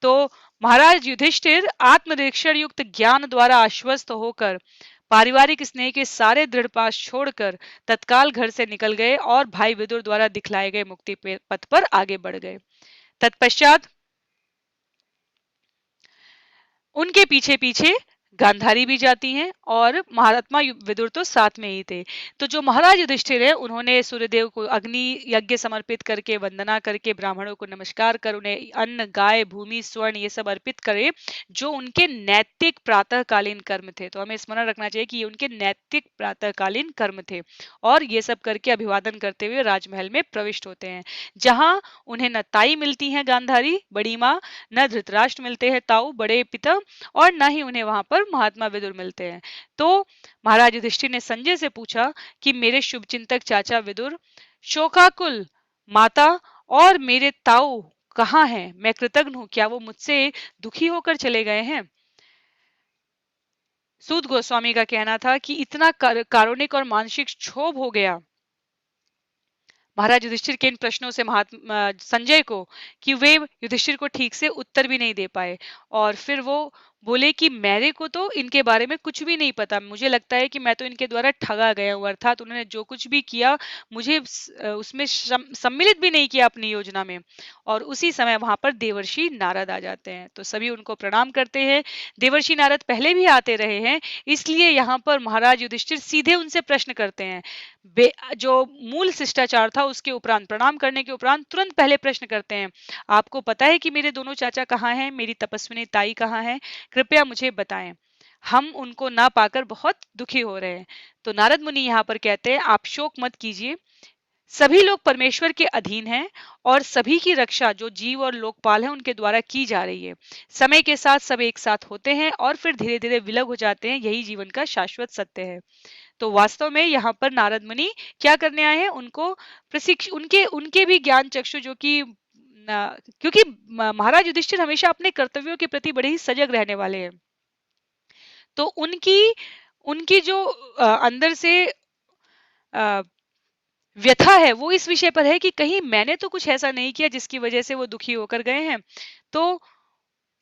तो महाराज युधिष्ठिर आत्मनिरीक्षण युक्त ज्ञान द्वारा आश्वस्त होकर पारिवारिक स्नेह के सारे दृढ़ पास छोड़कर तत्काल घर से निकल गए और भाई विदुर द्वारा दिखलाए गए मुक्ति पथ पर आगे बढ़ गए। तत्पश्चात उनके पीछे पीछे गांधारी भी जाती हैं और महात्मा विदुर तो साथ में ही थे। तो जो महाराज युधिष्ठिर है, उन्होंने सूर्यदेव को अग्नि यज्ञ समर्पित करके, वंदना करके, ब्राह्मणों को नमस्कार कर उन्हें अन्न, गाय, भूमि, स्वर्ण ये सब अर्पित करे, जो उनके नैतिक प्रातःकालीन कर्म थे। तो हमें स्मरण रखना चाहिए कि ये उनके नैतिक प्रातःकालीन कर्म थे और ये सब करके अभिवादन करते हुए राजमहल में प्रविष्ट होते हैं, जहां उन्हें न ताई मिलती है गांधारी बड़ी माँ, न धृतराष्ट्र मिलते हैं ताऊ बड़े पिता, और न ही उन्हें वहां पर महात्मा विदुर मिलते हैं। तो महाराज युधिष्ठिर ने संजय से पूछा कि मेरे शुभचिंतक चाचा विदुर, शोकाकुल माता और मेरे ताऊ कहाँ हैं? मैं कृतज्ञ हूं, क्या वो मुझसे दुखी होकर चले गए हैं? सूत गोस्वामी का कहना था कि इतना कारुणिक और मानसिक क्षोभ हो गया महाराज युधिष्ठिर के इन प्रश्नों से महात्मा संजय को कि वे युधिष्ठिर को ठीक से उत्तर भी नहीं दे पाए। और फिर वो बोले कि मेरे को तो इनके बारे में कुछ भी नहीं पता, मुझे लगता है कि मैं तो इनके द्वारा ठगा गया हूँ, अर्थात उन्होंने जो कुछ भी किया मुझे उसमें सम्मिलित भी नहीं किया अपनी योजना में। और उसी समय वहां पर देवर्षि नारद आ जाते हैं, तो सभी उनको प्रणाम करते हैं। देवर्षि नारद पहले भी आते रहे हैं, इसलिए यहाँ पर महाराज युधिष्ठिर सीधे उनसे प्रश्न करते हैं। जो मूल शिष्टाचार था उसके उपरांत, प्रणाम करने के उपरांत तुरंत पहले प्रश्न करते हैं, आपको पता है कि मेरे दोनों चाचा कहाँ हैं, मेरी तपस्विनी ताई कहाँ है, कृपया मुझे बताएं, हम उनको ना पाकर बहुत दुखी हो रहे हैं। तो नारद मुनि यहाँ पर कहते हैं, आप शोक मत कीजिए, सभी लोग परमेश्वर के अधीन हैं और सभी की रक्षा जो जीव और लोकपाल हैं उनके द्वारा की जा रही है। समय के साथ सब एक साथ होते हैं और फिर धीरे धीरे विलग हो जाते हैं, यही जीवन का शाश्वत सत्य है। तो वास्तव में यहाँ पर नारद मुनि क्या करने आए हैं, उनको प्रशिक्ष उनके उनके भी ज्ञान चक्षु जो कि क्योंकि महाराज युधिष्ठिर हमेशा अपने कर्तव्यों के प्रति बड़े ही सजग रहने वाले हैं, तो उनकी उनकी जो अंदर से व्यथा है वो इस विषय पर है कि कहीं मैंने तो कुछ ऐसा नहीं किया जिसकी वजह से वो दुखी होकर गए हैं। तो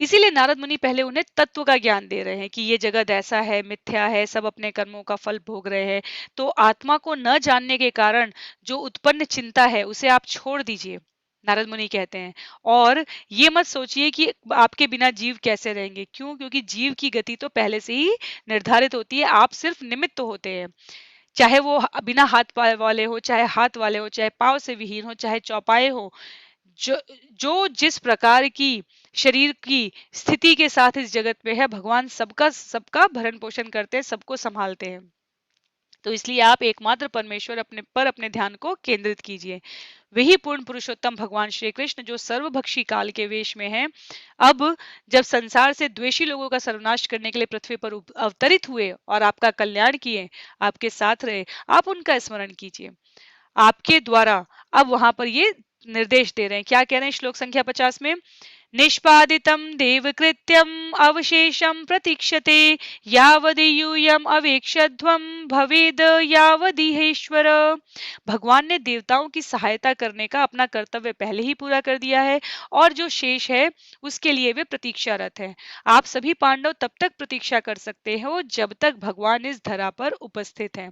इसीलिए नारद मुनि पहले उन्हें तत्व का ज्ञान दे रहे हैं कि ये जगत ऐसा है, मिथ्या है, सब अपने कर्मों का फल भोग रहे हैं। तो आत्मा को न जानने के कारण जो उत्पन्न चिंता है उसे आप छोड़ दीजिए, नारद मुनि कहते हैं। और ये मत सोचिए कि आपके बिना जीव कैसे रहेंगे, क्यों? क्योंकि जीव की गति तो पहले से ही निर्धारित होती है, आप सिर्फ निमित्त होते हैं। चाहे वो बिना हाथ पाए वाले हो, चाहे हाथ वाले हो, चाहे पाँव से विहीन हो, चाहे चौपाए हो, जो जो जिस प्रकार की शरीर की स्थिति के साथ इस जगत में है, भगवान सबका सबका भरण पोषण करते हैं, सबको संभालते हैं। तो इसलिए आप एकमात्र परमेश्वर अपने ध्यान को केंद्रित कीजिए। वही पूर्ण पुरुषोत्तम भगवान श्री कृष्ण जो सर्वभक्षी काल के वेश में हैं, अब जब संसार से द्वेषी लोगों का सर्वनाश करने के लिए पृथ्वी पर अवतरित हुए और आपका कल्याण किए, आपके साथ रहे, आप उनका स्मरण कीजिए। आपके द्वारा अब वहां पर ये निर्देश दे रहे हैं, क्या कह रहे हैं श्लोक संख्या 50 में, निष्पादितं देवकृत्यम् अवशेषं प्रतीक्षते यावदेयूयम् अवेक्षध्वं भवेद यावदिहेश्वर। भगवान ने देवताओं की सहायता करने का अपना कर्तव्य पहले ही पूरा कर दिया है और जो शेष है उसके लिए वे प्रतीक्षारत हैं। आप सभी पांडव तब तक प्रतीक्षा कर सकते हो जब तक भगवान इस धरा पर उपस्थित हैं।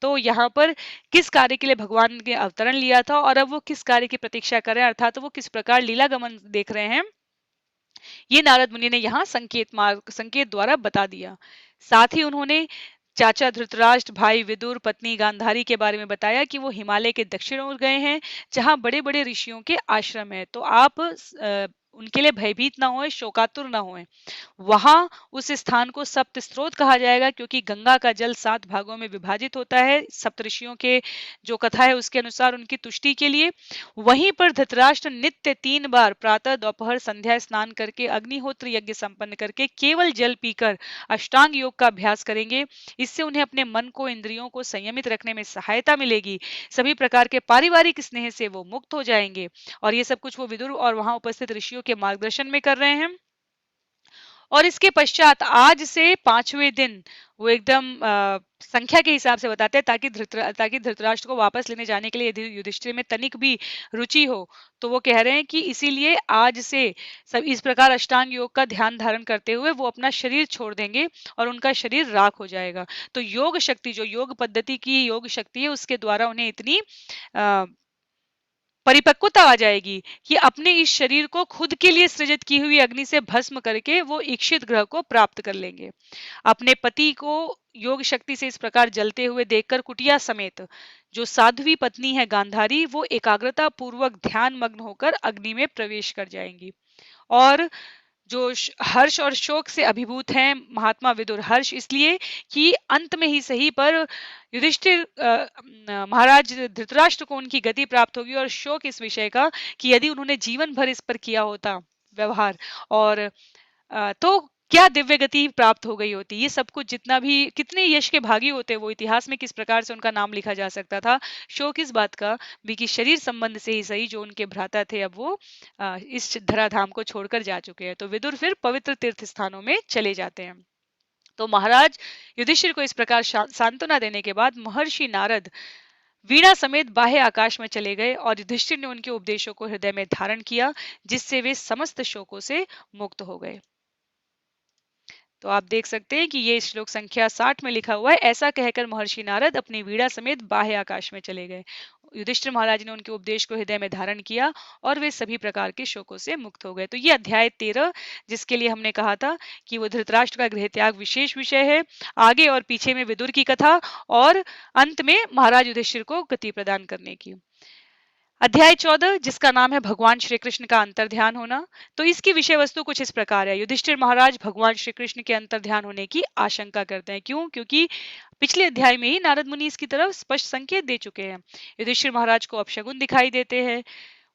तो यहाँ पर किस कार्य के लिए भगवान ने अवतरण लिया था और अब वो किस कार्य की प्रतीक्षा कर रहे हैं, अर्थात वो किस प्रकार लीला गमन देख रहे हैं, ये नारद मुनि ने यहाँ संकेत द्वारा बता दिया। साथ ही उन्होंने चाचा धृतराष्ट्र, भाई विदुर, पत्नी गांधारी के बारे में बताया कि वो हिमालय के दक्षिण ओर गए हैं जहाँ बड़े बड़े ऋषियों के आश्रम है। तो आप उनके लिए भयभीत ना होए, शोकातुर ना होए। वहां उस स्थान को सप्त स्रोत कहा जाएगा क्योंकि गंगा का जल 7 भागों में विभाजित होता है सप्तऋषियों के जो कथा है उसके अनुसार उनकी तुष्टि के लिए। वहीं पर धृतराष्ट्र नित्य 3 बार प्रातः दोपहर संध्या स्नान करके अग्निहोत्र यज्ञ संपन्न करके केवल जल पीकर अष्टांग योग का अभ्यास करेंगे। इससे उन्हें अपने मन को, इंद्रियों को संयमित रखने में सहायता मिलेगी। सभी प्रकार के पारिवारिक स्नेह से वो मुक्त हो जाएंगे और ये सब कुछ वो विदुर और वहां उपस्थित ऋषियों के मार्गदर्शन में कर रहे हैं। और इसके पश्चात आज से 5वें दिन वो एकदम संख्या के हिसाब से बताते हैं ताकि धृतराष्ट्र को वापस लेने जाने के लिए यदि युधिष्ठिर में तनिक भी रुचि हो तो वो कह रहे हैं कि इसीलिए आज से सब इस प्रकार अष्टांग योग का ध्यान धारण करते हुए वो अपना शरीर छोड़ देंगे और उनका शरीर राख हो जाएगा। तो योग शक्ति, जो योग पद्धति की योग शक्ति है, उसके द्वारा उन्हें इतनी परिपक्वता आ जाएगी कि अपने इस शरीर को खुद के लिए सृजित की हुई अग्नि से भस्म करके वो इक्षित ग्रह को प्राप्त कर लेंगे। अपने पति को योग शक्ति से इस प्रकार जलते हुए देखकर कुटिया समेत जो साध्वी पत्नी है गांधारी, वो एकाग्रता पूर्वक ध्यान मग्न होकर अग्नि में प्रवेश कर जाएंगी। और जो हर्ष और शोक से अभिभूत हैं महात्मा विदुर, हर्ष इसलिए कि अंत में ही सही पर युधिष्ठिर महाराज धृतराष्ट्र को उनकी गति प्राप्त होगी, और शोक इस विषय का कि यदि उन्होंने जीवन भर इस पर किया होता व्यवहार और तो क्या दिव्य गति प्राप्त हो गई होती। ये सब कुछ जितना भी कितने यश के भागी होते वो इतिहास में किस प्रकार से उनका नाम लिखा जा सकता था। शोक इस बात का भी कि शरीर संबंध से ही सही जो उनके भ्राता थे अब वो इस धराधाम को छोड़कर जा चुके हैं। तो विदुर फिर पवित्र तीर्थ स्थानों में चले जाते हैं। तो महाराज युधिष्ठिर को इस प्रकार सांत्वना देने के बाद महर्षि नारद वीणा समेत बाह्य आकाश में चले गए और युधिष्ठिर ने उनके उपदेशों को हृदय में धारण किया जिससे वे समस्त शोकों से मुक्त हो गए। तो आप देख सकते हैं कि ये श्लोक संख्या 60 में लिखा हुआ है, ऐसा कहकर महर्षि नारद अपनी वीणा समेत बाह्य आकाश में चले गए। युधिष्ठिर महाराज ने उनके उपदेश को हृदय में धारण किया और वे सभी प्रकार के शोकों से मुक्त हो गए। तो ये अध्याय 13 जिसके लिए हमने कहा था कि वो धृतराष्ट्र का गृह त्याग विशेष विषय है, आगे और पीछे में विदुर की कथा और अंत में महाराज युधिष्ठिर को गति प्रदान करने की। अध्याय 14 जिसका नाम है भगवान श्री कृष्ण का अंतर्ध्यान होना। तो इसकी विषय वस्तु कुछ इस प्रकार है। युधिष्ठिर महाराज भगवान श्री कृष्ण के अंतर्ध्यान होने की आशंका करते हैं। क्यों? क्योंकि पिछले अध्याय में ही नारद मुनि इसकी तरफ स्पष्ट संकेत दे चुके हैं। युधिष्ठिर महाराज को अपशगुन दिखाई देते हैं।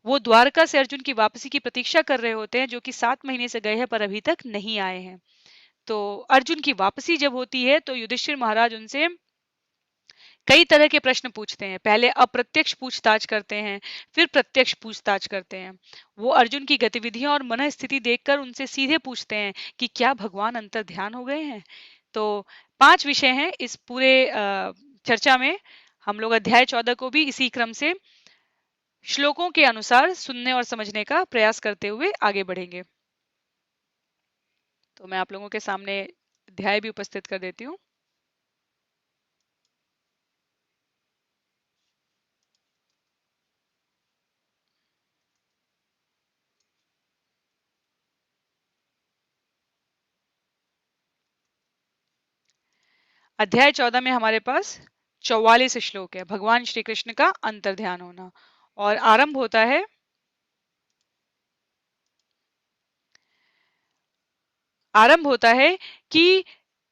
वो द्वारका से अर्जुन की वापसी की प्रतीक्षा कर रहे होते हैं जो कि 7 महीने से गए हैं पर अभी तक नहीं आए हैं। तो अर्जुन की वापसी जब होती है तो युधिष्ठिर महाराज उनसे कई तरह के प्रश्न पूछते हैं। पहले अप्रत्यक्ष पूछताछ करते हैं, फिर प्रत्यक्ष पूछताछ करते हैं। वो अर्जुन की गतिविधियां और मन स्थिति देखकर उनसे सीधे पूछते हैं कि क्या भगवान अंतर ध्यान हो गए हैं। तो 5 विषय हैं इस पूरे चर्चा में। हम लोग अध्याय 14 को भी इसी क्रम से श्लोकों के अनुसार सुनने और समझने का प्रयास करते हुए आगे बढ़ेंगे। तो मैं आप लोगों के सामने अध्याय भी उपस्थित कर देती हूँ। अध्याय 14 में हमारे पास 44 श्लोक है, भगवान श्री कृष्ण का अंतर्ध्यान होना, और आरंभ होता है कि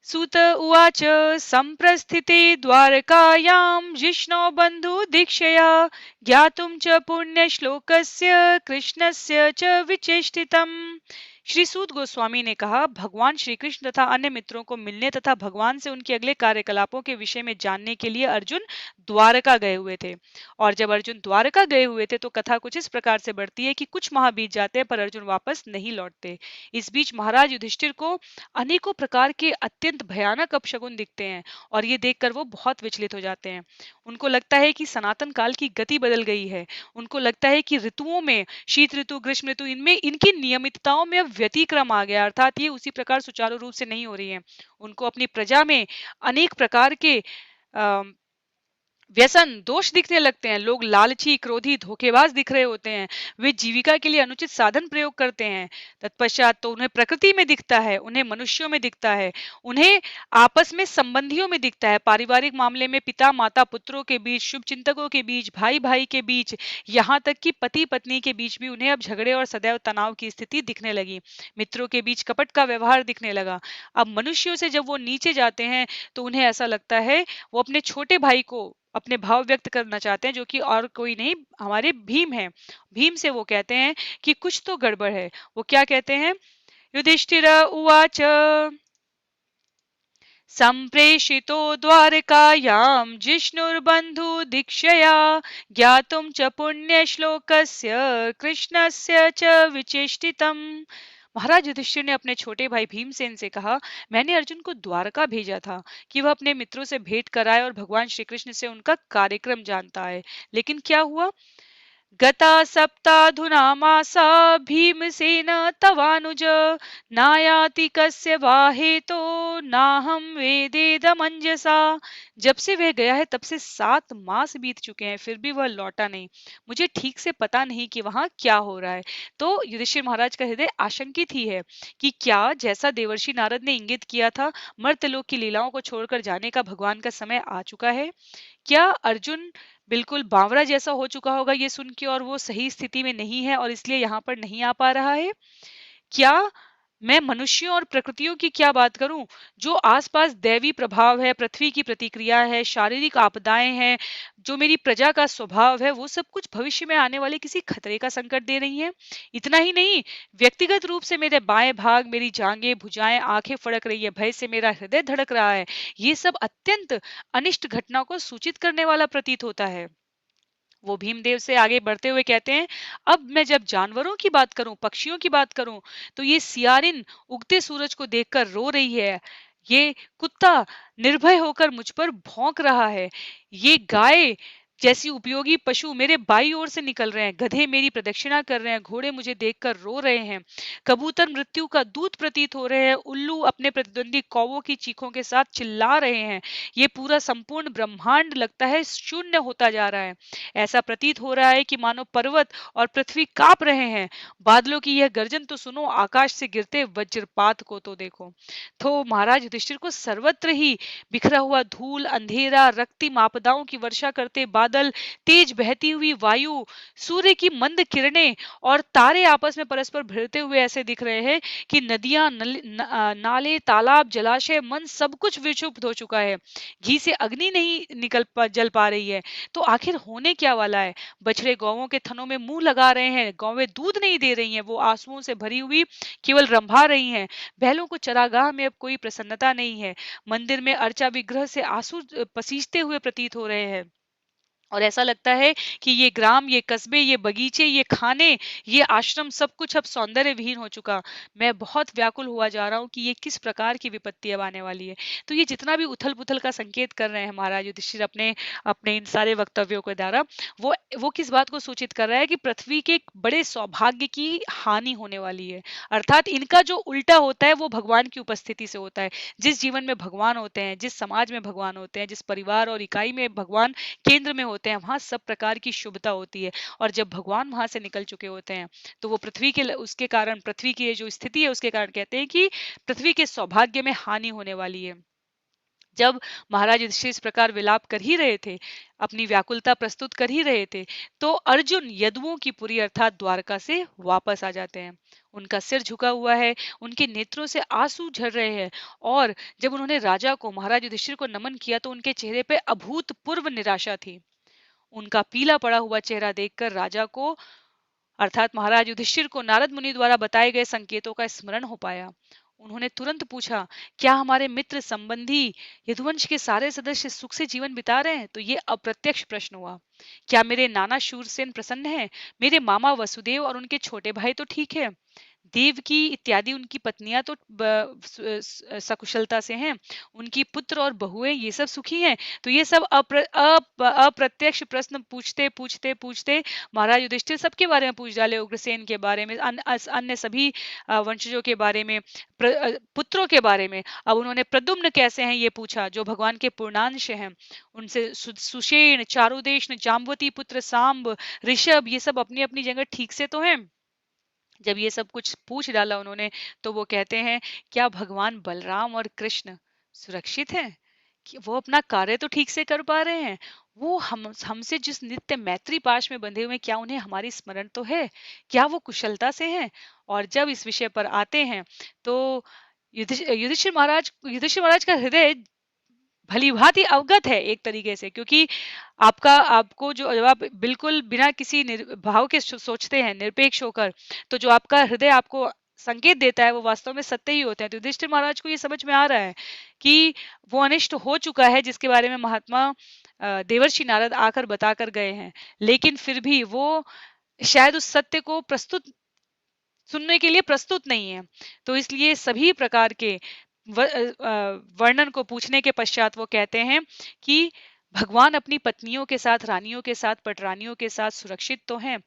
सूत उवाच संप्रस्थिते द्वारकायां जिष्णो बंधु दीक्षया ज्ञातुं च पुण्यश्लोकस्य कृष्णस्य च विचेष्टितम्। श्री सूत गोस्वामी ने कहा, भगवान श्री कृष्ण तथा अन्य मित्रों को मिलने तथा भगवान से उनके अगले कार्यकलापों के विषय में जानने के लिए अर्जुन द्वारका गए हुए थे। और जब अर्जुन द्वारका गए हुए थे तो कथा कुछ इस प्रकार से बढ़ती है कि कुछ माह बीत जाते हैं पर अर्जुन वापस नहीं लौटते। इस बीच महाराज युधिष्ठिर को अनेकों प्रकार के अत्यंत भयानक अपशगुन दिखते हैं और ये देखकर वो बहुत विचलित हो जाते हैं। उनको लगता है कि सनातन काल की गति बदल गई है। उनको लगता है कि ऋतुओं में, शीत ऋतु, ग्रीष्म ऋतु, इनमें इनकी नियमितताओं में अब व्यतिक्रम आ गया, अर्थात ये उसी प्रकार सुचारू रूप से नहीं हो रही है। उनको अपनी प्रजा में अनेक प्रकार के व्यसन दोष दिखने लगते हैं। लोग लालची, क्रोधी, धोखेबाज दिख रहे होते हैं। वे जीविका के लिए अनुचित साधन प्रयोग करते हैं। तत्पश्चात तो उन्हें प्रकृति में दिखता है, उन्हें मनुष्यों में दिखता है, उन्हें आपस में संबंधियों में दिखता है। पारिवारिक मामले में पिता माता पुत्रों के बीच, शुभ चिंतकों के बीच, भाई भाई के बीच, यहाँ तक कि पति पत्नी के बीच भी उन्हें अब झगड़े और सदैव तनाव की स्थिति दिखने लगी। मित्रों के बीच कपट का व्यवहार दिखने लगा। अब मनुष्यों से जब वो नीचे जाते हैं तो उन्हें ऐसा लगता है वो अपने छोटे भाई को अपने भाव व्यक्त करना चाहते हैं, जो कि और कोई नहीं, हमारे भीम हैं। भीम से वो कहते हैं कि कुछ तो गड़बड़ है। वो क्या कहते हैं? युधिष्ठिर उवाच संप्रेषितो द्वारकायां जिष्णुर्बन्धु दीक्षया ज्ञातुं च पुण्यश्लोकस्य कृष्णस्य च विचेष्टितम्। महाराज युधिष्ठिर ने अपने छोटे भाई भीमसेन से कहा, मैंने अर्जुन को द्वारका भेजा था कि वह अपने मित्रों से भेंट कराए और भगवान श्री कृष्ण से उनका कार्यक्रम जानता है। लेकिन क्या हुआ? गता सप्ताधुना मासा भीमसेन तवानुज नायाति कस्य वाहेतो नाहं वेदेदमंजसा। जब से वह गया है तब से 7 मास बीत चुके हैं, फिर भी वह लौटा नहीं। मुझे ठीक से पता नहीं कि वहां क्या हो रहा है। तो युधिष्ठिर महाराज का हृदय आशंकित ही है कि क्या जैसा देवर्षि नारद ने इंगित किया था, मर्त्यलोक की लीलाओं को छोड़कर जाने का भगवान का समय आ चुका है। क्या अर्जुन बिल्कुल बावरा जैसा हो चुका होगा ये सुन के, और वो सही स्थिति में नहीं है और इसलिए यहाँ पर नहीं आ पा रहा है? क्या मैं मनुष्यों और प्रकृतियों की क्या बात करूं? जो आसपास दैवी प्रभाव है, पृथ्वी की प्रतिक्रिया है, शारीरिक आपदाएं हैं, जो मेरी प्रजा का स्वभाव है, वो सब कुछ भविष्य में आने वाले किसी खतरे का संकट दे रही हैं। इतना ही नहीं, व्यक्तिगत रूप से मेरे बाएं भाग, मेरी जांघें, भुजाएं, आंखें फड़क रही है, भय से मेरा हृदय धड़क रहा है। ये सब अत्यंत अनिष्ट घटना को सूचित करने वाला प्रतीत होता है। वो भीमदेव से आगे बढ़ते हुए कहते हैं, अब मैं जब जानवरों की बात करूं, पक्षियों की बात करूं, तो ये सियारिन उगते सूरज को देखकर रो रही है। ये कुत्ता निर्भय होकर मुझ पर भौंक रहा है। ये गाय जैसी उपयोगी पशु मेरे बाई ओर से निकल रहे हैं। गधे मेरी प्रदक्षिणा कर रहे हैं। घोड़े मुझे देखकर रो रहे हैं। कबूतर मृत्यु का दूत प्रतीत हो रहे हैं। उल्लू अपने प्रतिद्वंदी कौवों की चीखों के साथ चिल्ला रहे हैं। ये पूरा संपूर्ण ब्रह्मांड लगता है शून्य होता जा रहा है। ऐसा प्रतीत हो रहा है कि मानो पर्वत और पृथ्वी कांप रहे हैं। बादलों की यह गर्जन तो सुनो, आकाश से गिरते वज्रपात को तो देखो। तो महाराज युधिष्ठिर को सर्वत्र ही बिखरा हुआ धूल, अंधेरा, रक्तिम आपदाओं की वर्षा करते बादल, तेज बहती हुई वायु, सूर्य की मंद किरणें और तारे आपस में परस्पर भिड़ते हुए ऐसे दिख रहे हैं कि नदियां, नाले, तालाब, जलाशय, मन सब कुछ विक्षुब्ध हो चुका है। घी से अग्नि नहीं जल पा रही है। तो आखिर होने क्या वाला है? बछड़े गौवों के थनों में मुंह लगा रहे हैं। गौवें दूध नहीं दे रही हैं, वो आंसुओं से भरी हुई केवल रंभा रही हैं। बैलों को चरागाह में अब कोई प्रसन्नता नहीं है। मंदिर में अर्चा विग्रह से आंसू पसीजते हुए प्रतीत हो रहे हैं। और ऐसा लगता है कि ये ग्राम, ये कस्बे, ये बगीचे, ये खाने, ये आश्रम, सब कुछ अब सौंदर्य विहीन हो चुका। मैं बहुत व्याकुल हुआ जा रहा हूँ कि ये किस प्रकार की विपत्ति अब आने वाली है। तो ये जितना भी उथल पुथल का संकेत कर रहे हैं महाराज युधिष्ठिर अपने अपने इन सारे वक्तव्यों के द्वारा, वो किस बात को सूचित कर रहा है कि पृथ्वी के एक बड़े सौभाग्य की हानि होने वाली है। अर्थात इनका जो उल्टा होता है वो भगवान की उपस्थिति से होता है। जिस जीवन में भगवान होते हैं, जिस समाज में भगवान होते हैं, जिस परिवार और इकाई में भगवान केंद्र में होते हैं, वहां सब प्रकार की शुभता होती है। और जब भगवान वहां से निकल चुके होते हैं तो वो पृथ्वी के उसके कारण, पृथ्वी की जो स्थिति है उसके कारण कहते हैं कि पृथ्वी के सौभाग्य में हानि होने वाली है। जब महाराज युधिष्ठिर इस प्रकार विलाप कर ही रहे थे, अपनी व्याकुलता प्रस्तुत कर ही रहे थे, तो अर्जुन यदुओं की पुरी अर्थात द्वारका से वापस आ जाते हैं। उनका सिर झुका हुआ है, उनके नेत्रों से आंसू झर रहे हैं। और जब उन्होंने राजा को, महाराज युधिष्ठिर को नमन किया तो उनके चेहरे पे अभूतपूर्व निराशा थी। उनका पीला पड़ा हुआ चेहरा देखकर राजा को अर्थात महाराज युधिष्ठिर को नारद मुनि द्वारा बताए गए संकेतों का स्मरण हो पाया। उन्होंने तुरंत पूछा, क्या हमारे मित्र संबंधी यदुवंश के सारे सदस्य सुख से जीवन बिता रहे हैं? तो ये अप्रत्यक्ष प्रश्न हुआ। क्या मेरे नाना शूरसेन प्रसन्न हैं? मेरे मामा वसुदेव और उनके छोटे भाई तो ठीक है? देवकी इत्यादि उनकी पत्नियां तो सकुशलता से हैं, उनकी पुत्र और बहुएं ये सब सुखी हैं। तो ये सब अप्रत्यक्ष प्रश्न पूछते पूछते पूछते महाराज युधिष्ठिर सबके बारे में पूछ डाले, उग्रसेन के बारे में, अन्य सभी वंशजों के बारे में, पुत्रों के बारे में। अब उन्होंने प्रद्युम्न कैसे हैं ये पूछा, जो भगवान के पूर्णांश हैं। उनसे सुषेण, चारुदेशन, जाम्बवती पुत्र सांब, ऋषभ, ये सब अपनी अपनी जगह ठीक से तो हैं। जब ये सब कुछ पूछ डाला उन्होंने, तो वो कहते हैं, क्या भगवान बलराम और कृष्ण सुरक्षित हैं? कि वो अपना कार्य तो ठीक से कर पा रहे हैं? वो हमसे जिस नित्य मैत्री पाश में बंधे हुए, क्या उन्हें हमारी स्मरण तो है? क्या वो कुशलता से हैं? और जब इस विषय पर आते हैं, तो युधिष्ठिर महाराज का हृदय भली भांति अवगत है एक तरीके से, क्योंकि आपको जो जब आप बिल्कुल बिना किसी भाव के सोचते हैं निरपेक्ष होकर, तो जो आपका हृदय आपको संकेत देता है वो वास्तव में सत्य ही होते हैं। तो युधिष्ठिर महाराज को ये समझ में आ रहा है कि वो अनिष्ट हो चुका है, जिसके बारे में महात्मा देवर्षि नारद आकर बताकर गए हैं। लेकिन फिर भी वो शायद उस सत्य को सुनने के लिए प्रस्तुत नहीं है। तो इसलिए सभी प्रकार के वर्णन को पूछने के पश्चात वो कहते हैं कि भगवान अपनी पत्नियों के साथ, रानियों के साथ, पटरानियों के साथ सुरक्षित तो हैं।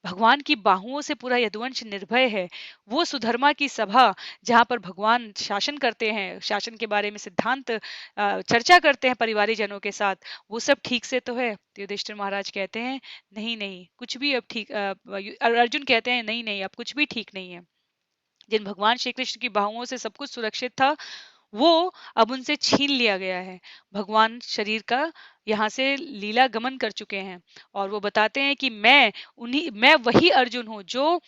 भगवान की बाहुओं से पूरा यदुवंश निर्भय है। वो सुधर्मा की सभा जहाँ पर भगवान शासन करते हैं, शासन के बारे में सिद्धांत चर्चा करते हैं परिवारी जनों के साथ, वो सब ठीक से तो है? तो युधिष्ठिर महाराज कहते हैं, नहीं नहीं, कुछ भी अब ठीक, अर्जुन कहते हैं, नहीं नहीं, अब कुछ भी ठीक नहीं है। जिन भगवान श्री कृष्ण की बाहुओं से सब कुछ सुरक्षित था, वो अब उनसे छीन लिया गया है। भगवान शरीर का यहाँ से लीला गमन कर चुके हैं, और वो बताते हैं कि मैं वही अर्जुन हूँ जो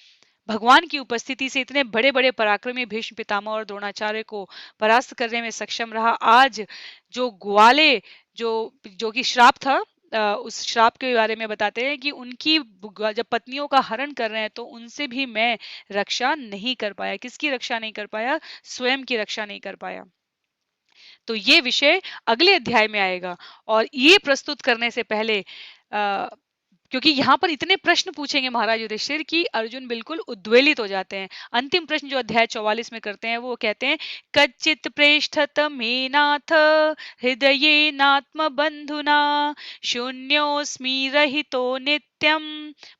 भगवान की उपस्थिति से इतने बड़े बड़े पराक्रमी भीष्म पितामह और द्रोणाचार्य को परास्त करने में सक्षम रहा। आज जो ग्वाले, जो जो कि श्राप था, उस श्राप के बारे में बताते हैं कि उनकी जब पत्नियों का हरण कर रहे हैं, तो उनसे भी मैं रक्षा नहीं कर पाया। किसकी रक्षा नहीं कर पाया? स्वयं की रक्षा नहीं कर पाया। तो ये विषय अगले अध्याय में आएगा। और ये प्रस्तुत करने से पहले क्योंकि यहाँ पर इतने प्रश्न पूछेंगे महाराज युधिष्ठिर कि अर्जुन बिल्कुल उद्वेलित हो जाते हैं। अंतिम प्रश्न जो अध्याय 44 में करते हैं, वो कहते हैं, कच्चित पृष्ठत मे नाथ हृदये नात्म बंधुना शून्योस्मि रहितो नित्यम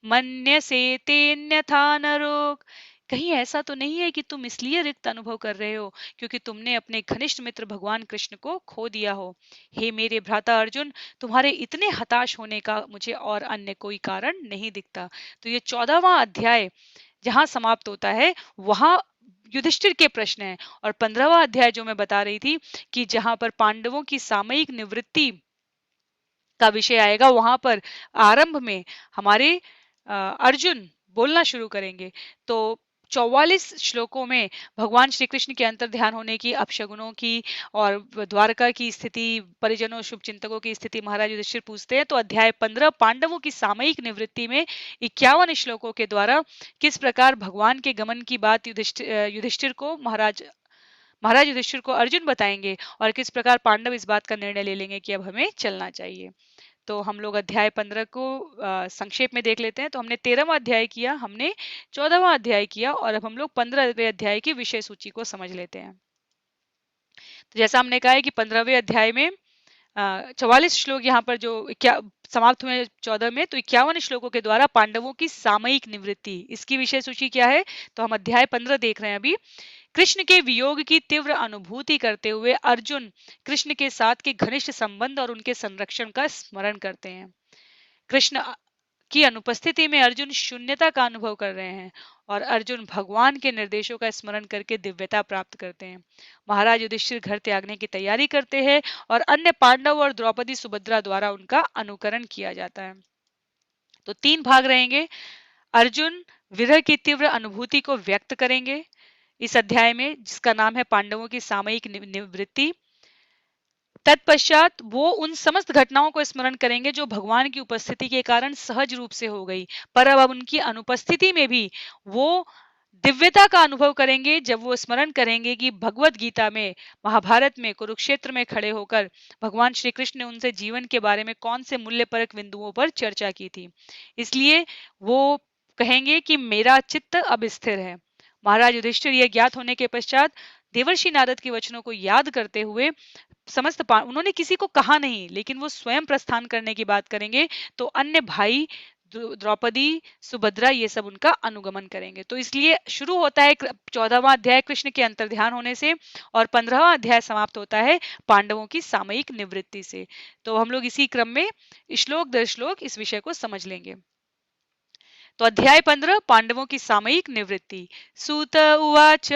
मन्यसे तेन्यथा नरोग। कहीं ऐसा तो नहीं है कि तुम इसलिए रिक्त अनुभव कर रहे हो क्योंकि तुमने अपने घनिष्ठ मित्र भगवान कृष्ण को खो दिया हो? हे मेरे भ्राता अर्जुन, तुम्हारे इतने हताश होने का मुझे और अन्य कोई कारण नहीं दिखता। तो ये 14वां अध्याय जहां समाप्त होता है, वहां युधिष्ठिर के प्रश्न है। और 15वां अध्याय जो मैं बता रही थी कि जहां पर पांडवों की सामयिक निवृत्ति का विषय आएगा, वहां पर आरंभ में हमारे अर्जुन बोलना शुरू करेंगे। तो 44 श्लोकों में भगवान श्री कृष्ण के अंतर ध्यान होने की, अपशगुनों की और द्वारका की स्थिति, परिजनों शुभ चिंतकों की स्थिति महाराज युधिष्ठिर पूछते हैं। तो अध्याय 15 पांडवों की सामयिक निवृत्ति में 51 श्लोकों के द्वारा किस प्रकार भगवान के गमन की बात युधिष्ठिर को महाराज युधिष्ठिर को अर्जुन बताएंगे, और किस प्रकार पांडव इस बात का निर्णय ले लेंगे कि अब हमें चलना चाहिए। तो हम लोग अध्याय 15 को संक्षेप में देख लेते हैं। तो हमने 13वां अध्याय किया, हमने 14वां अध्याय किया, और अब हम लोग 15वें अध्याय की विषय सूची को समझ लेते हैं। तो जैसा हमने कहा है कि 15वें अध्याय में 44 श्लोक यहाँ पर जो क्या समाप्त हुए 14 में, तो 51 श्लोकों के द्वारा पांडवों की सामयिक निवृत्ति, इसकी विषय सूची क्या है? तो हम अध्याय 15 देख रहे हैं अभी। कृष्ण के वियोग की तीव्र अनुभूति करते हुए अर्जुन कृष्ण के साथ के घनिष्ठ संबंध और उनके संरक्षण का स्मरण करते हैं। कृष्ण की अनुपस्थिति में अर्जुन शून्यता का अनुभव कर रहे हैं, और अर्जुन भगवान के निर्देशों का स्मरण करके दिव्यता प्राप्त करते हैं। महाराज युधिष्ठिर घर त्यागने की तैयारी करते हैं, और अन्य पांडव और द्रौपदी सुभद्रा द्वारा उनका अनुकरण किया जाता है। तो 3 भाग रहेंगे। अर्जुन विरह की तीव्र अनुभूति को व्यक्त करेंगे इस अध्याय में, जिसका नाम है पांडवों की सामयिक निवृत्ति। तत्पश्चात वो उन समस्त घटनाओं को स्मरण करेंगे जो भगवान की उपस्थिति के कारण सहज रूप से हो गई, पर अब उनकी अनुपस्थिति में भी वो दिव्यता का अनुभव करेंगे जब वो स्मरण करेंगे कि भगवत गीता में, महाभारत में, कुरुक्षेत्र में खड़े होकर भगवान श्री कृष्ण ने उनसे जीवन के बारे में कौन से मूल्यपरक बिंदुओं पर चर्चा की थी। इसलिए वो कहेंगे कि मेरा चित्त अब स्थिर है। महाराज युधिष्ठिर यह ज्ञात होने के पश्चात देवर्षि नारद के वचनों को याद करते हुए उन्होंने किसी को कहा नहीं, लेकिन वो स्वयं प्रस्थान करने की बात करेंगे, तो अन्य भाई द्रौपदी, सुभद्रा, ये सब उनका अनुगमन करेंगे। तो इसलिए शुरू होता है 14वां अध्याय कृष्ण के अंतर्ध्यान होने से, और 15वां अध्याय समाप्त होता है पांडवों की सामयिक निवृत्ति से। तो हम लोग इसी क्रम में श्लोक दर श्लोक इस विषय को समझ लेंगे। तो अध्याय 15, पांडवों की सामयिक निवृत्ति। सूत उवाच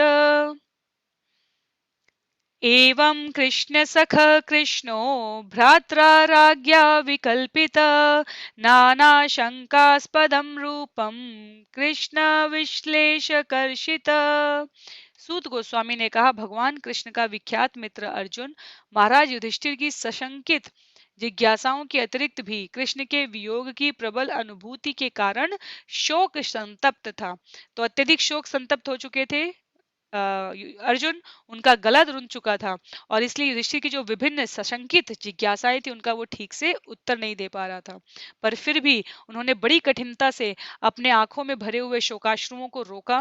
एवं कृष्णसख कृष्णो भ्रात्रा राज्ञा विकल्पित नानाशंकास्पदं रूपं कृष्ण विश्लेषकर्षित। सूत गोस्वामी ने कहा, भगवान कृष्ण का विख्यात मित्र अर्जुन महाराज युधिष्ठिर की सशंकित जिज्ञासाओं के अतिरिक्त भी कृष्ण के वियोग की प्रबल अनुभूति के कारण शोक संतप्त था। तो अत्यधिक शोक संतप्त हो चुके थे अर्जुन, उनका गला रुंध चुका था, और इसलिए युधिष्ठिर की जो विभिन्न सशंकित जिज्ञासाएं थी उनका वो ठीक से उत्तर नहीं दे पा रहा था। पर फिर भी उन्होंने बड़ी कठिनता से अपने आंखों में भरे हुए शोकाश्रुओं को रोका।